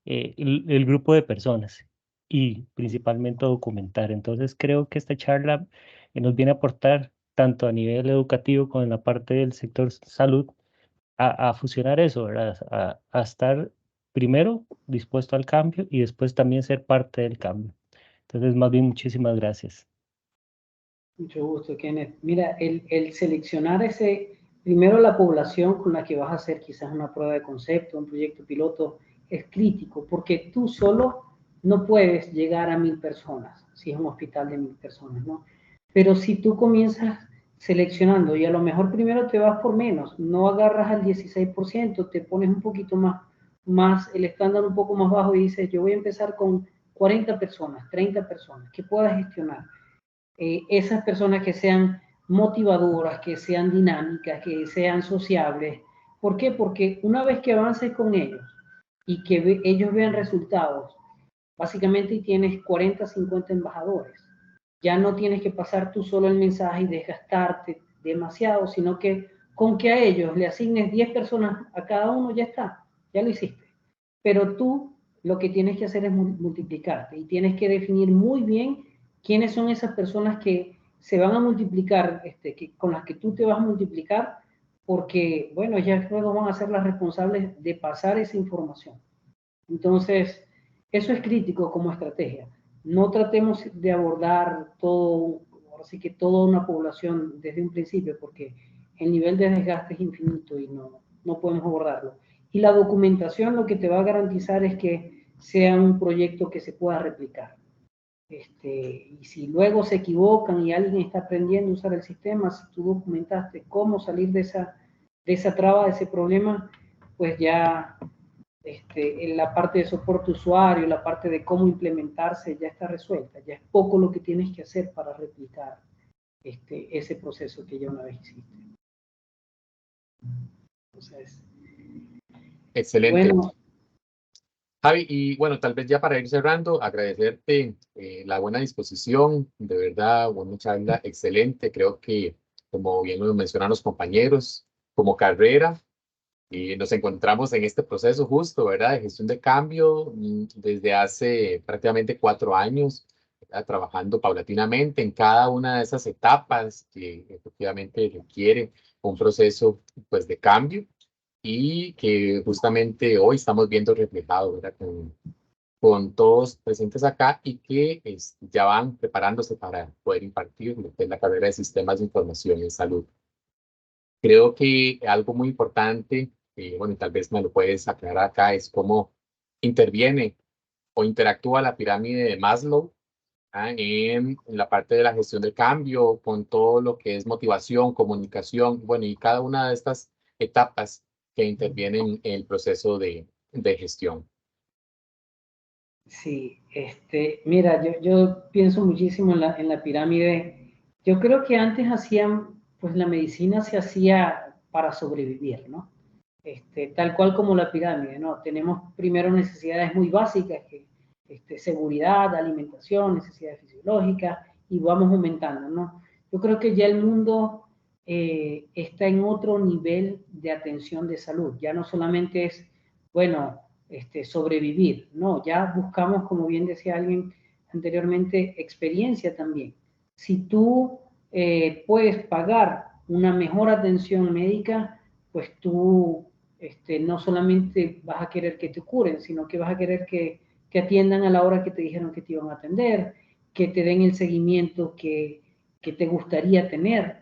el grupo de personas y principalmente documentar. Entonces, creo que esta charla nos viene a aportar tanto a nivel educativo como en la parte del sector salud a fusionar eso, ¿verdad? A estar primero dispuesto al cambio y después también ser parte del cambio. Entonces, más bien, muchísimas gracias. Mucho gusto, Kenneth. Mira, el seleccionar primero la población con la que vas a hacer quizás una prueba de concepto, un proyecto piloto, es crítico, porque tú solo no puedes llegar a 1000 personas, si es un hospital de 1000 personas, ¿no? Pero si tú comienzas seleccionando y a lo mejor primero te vas por menos, no agarras al 16%, te pones un poquito más el estándar un poco más bajo y dices, yo voy a empezar con 40 personas, 30 personas, que puedas gestionar. Esas personas que sean motivadoras, que sean dinámicas, que sean sociables. ¿Por qué? Porque una vez que avances con ellos y que ellos vean resultados, básicamente tienes 40, 50 embajadores. Ya no tienes que pasar tú solo el mensaje y desgastarte demasiado, sino que con que a ellos le asignes 10 personas a cada uno, ya está, ya lo hiciste. Pero tú lo que tienes que hacer es multiplicarte y tienes que definir muy bien quiénes son esas personas que se van a multiplicar, con las que tú te vas a multiplicar, porque, bueno, ya luego van a ser las responsables de pasar esa información. Entonces, eso es crítico como estrategia. No tratemos de abordar todo, así que toda una población desde un principio, porque el nivel de desgaste es infinito y no podemos abordarlo. Y la documentación lo que te va a garantizar es que sea un proyecto que se pueda replicar. Y si luego se equivocan y alguien está aprendiendo a usar el sistema, si tú documentaste cómo salir de esa traba, de ese problema, pues ya en la parte de soporte usuario, la parte de cómo implementarse ya está resuelta. Ya es poco lo que tienes que hacer para replicar ese proceso que ya una vez hiciste. Entonces, excelente. Bueno, Javi, y bueno, tal vez ya para ir cerrando, agradecerte la buena disposición, de verdad, una charla excelente. Creo que, como bien lo mencionan los compañeros, como carrera, nos encontramos en este proceso justo, ¿verdad? De gestión de cambio desde hace prácticamente 4 años, ¿verdad? Trabajando paulatinamente en cada una de esas etapas que efectivamente requiere un proceso, pues, de cambio y que justamente hoy estamos viendo reflejado, ¿verdad? Con todos presentes acá y que ya van preparándose para poder impartir lo que es la carrera de Sistemas de Información en Salud. Creo que algo muy importante, bueno, tal vez me lo puedes aclarar acá, es cómo interviene o interactúa la pirámide de Maslow en la parte de la gestión del cambio, con todo lo que es motivación, comunicación, bueno, y cada una de estas etapas que intervienen en el proceso de gestión. sí, mira, yo pienso muchísimo en la pirámide. Yo creo que antes pues la medicina se hacía para sobrevivir, ¿no? Tal cual como la pirámide, ¿no? Tenemos primero necesidades muy básicas, seguridad, alimentación, necesidades fisiológicas, y vamos aumentando, ¿no? Yo creo que ya el mundo está en otro nivel de atención de salud. Ya no solamente es, bueno, sobrevivir, no, ya buscamos, como bien decía alguien anteriormente, experiencia también. Si tú puedes pagar una mejor atención médica, pues tú no solamente vas a querer que te curen, sino que vas a querer que atiendan a la hora que te dijeron que te iban a atender, que te den el seguimiento que te gustaría tener.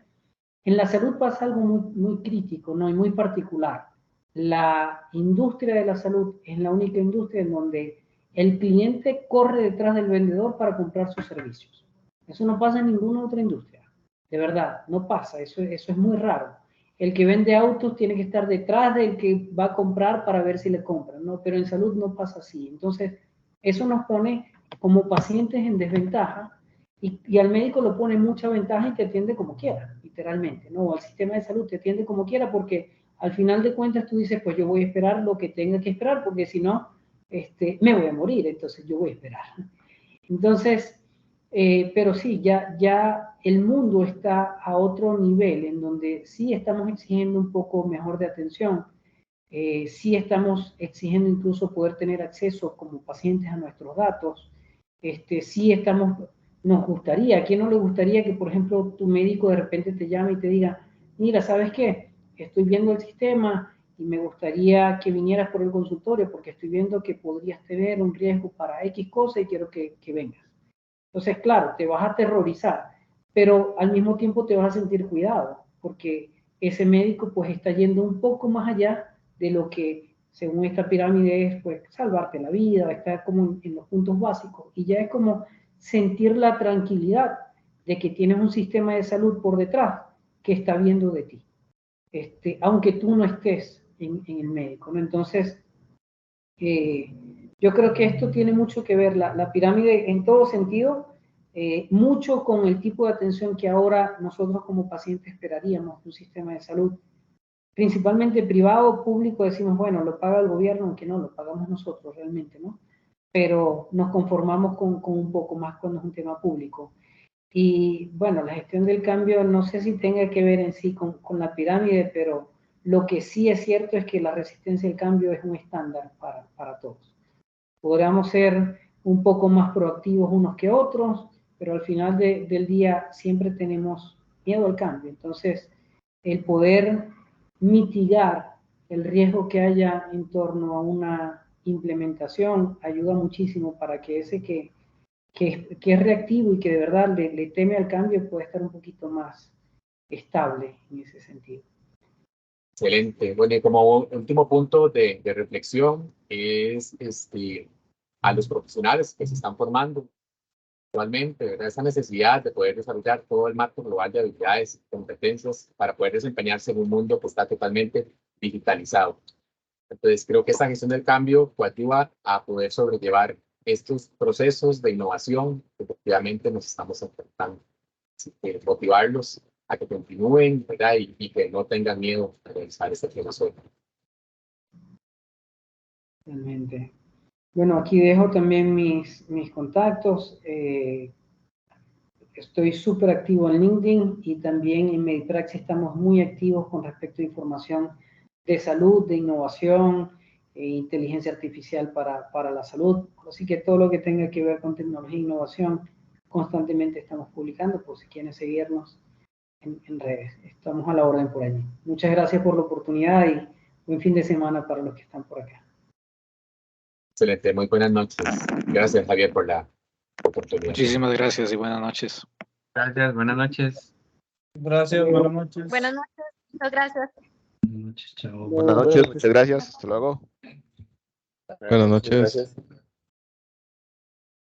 En la salud pasa algo muy crítico, ¿no? Y muy particular. La industria de la salud es la única industria en donde el cliente corre detrás del vendedor para comprar sus servicios. Eso no pasa en ninguna otra industria. De verdad, no pasa. Eso es muy raro. El que vende autos tiene que estar detrás del que va a comprar para ver si le compran, ¿no? Pero en salud no pasa así. Entonces, eso nos pone como pacientes en desventaja y al médico lo pone mucha ventaja y te atiende como quiera, literalmente, ¿no? O al sistema de salud te atiende como quiera porque al final de cuentas tú dices, pues yo voy a esperar lo que tenga que esperar porque si no, me voy a morir, entonces yo voy a esperar. Entonces, pero sí, ya el mundo está a otro nivel en donde sí estamos exigiendo un poco mejor de atención, sí estamos exigiendo incluso poder tener acceso como pacientes a nuestros datos, sí nos gustaría, ¿a quién no le gustaría que, por ejemplo, tu médico de repente te llame y te diga, mira, ¿sabes qué? Estoy viendo el sistema y me gustaría que vinieras por el consultorio porque estoy viendo que podrías tener un riesgo para X cosa y quiero que vengas. Entonces, claro, te vas a aterrorizar, pero al mismo tiempo te vas a sentir cuidado porque ese médico pues está yendo un poco más allá de lo que según esta pirámide es pues salvarte la vida, estar como en los puntos básicos y ya es como sentir la tranquilidad de que tienes un sistema de salud por detrás que está viendo de ti, aunque tú no estés en el médico, ¿no? Entonces, yo creo que esto tiene mucho que ver, la pirámide en todo sentido, mucho con el tipo de atención que ahora nosotros como pacientes esperaríamos de un sistema de salud, principalmente privado, público, decimos, bueno, lo paga el gobierno, aunque no, lo pagamos nosotros realmente, ¿no? Pero nos conformamos con un poco más cuando es un tema público. Y bueno, la gestión del cambio no sé si tenga que ver en sí con la pirámide, pero lo que sí es cierto es que la resistencia al cambio es un estándar para todos. Podríamos ser un poco más proactivos unos que otros, pero al final del día siempre tenemos miedo al cambio. Entonces, el poder mitigar el riesgo que haya en torno a una implementación ayuda muchísimo para que ese que es reactivo y que de verdad le teme al cambio pueda estar un poquito más estable en ese sentido. Excelente. Bueno, y como último punto de reflexión es a los profesionales que se están formando actualmente, ¿verdad? Esa necesidad de poder desarrollar todo el marco global de habilidades y competencias para poder desempeñarse en un mundo que está totalmente digitalizado. Entonces, creo que esta gestión del cambio coadyuva a poder sobrellevar estos procesos de innovación que efectivamente nos estamos enfrentando. Así que motivarlos a que continúen, ¿verdad? Y que no tengan miedo a realizar este proceso. Realmente. Bueno, aquí dejo también mis contactos. Estoy súper activo en LinkedIn y también en Medipraxis estamos muy activos con respecto a información de salud, de innovación, inteligencia artificial para la salud. Así que todo lo que tenga que ver con tecnología e innovación, constantemente estamos publicando, por si quieren seguirnos en redes. Estamos a la orden por allí. Muchas gracias por la oportunidad y buen fin de semana para los que están por acá. Excelente, muy buenas noches. Gracias, Javier, por la oportunidad. Muchísimas gracias y buenas noches. Gracias, buenas noches. Gracias, buenas noches. Buenas noches, muchas gracias. Buenas noches, chao. Buenas noches, muchas gracias. Hasta luego. Buenas noches. Buenas noches. Gracias.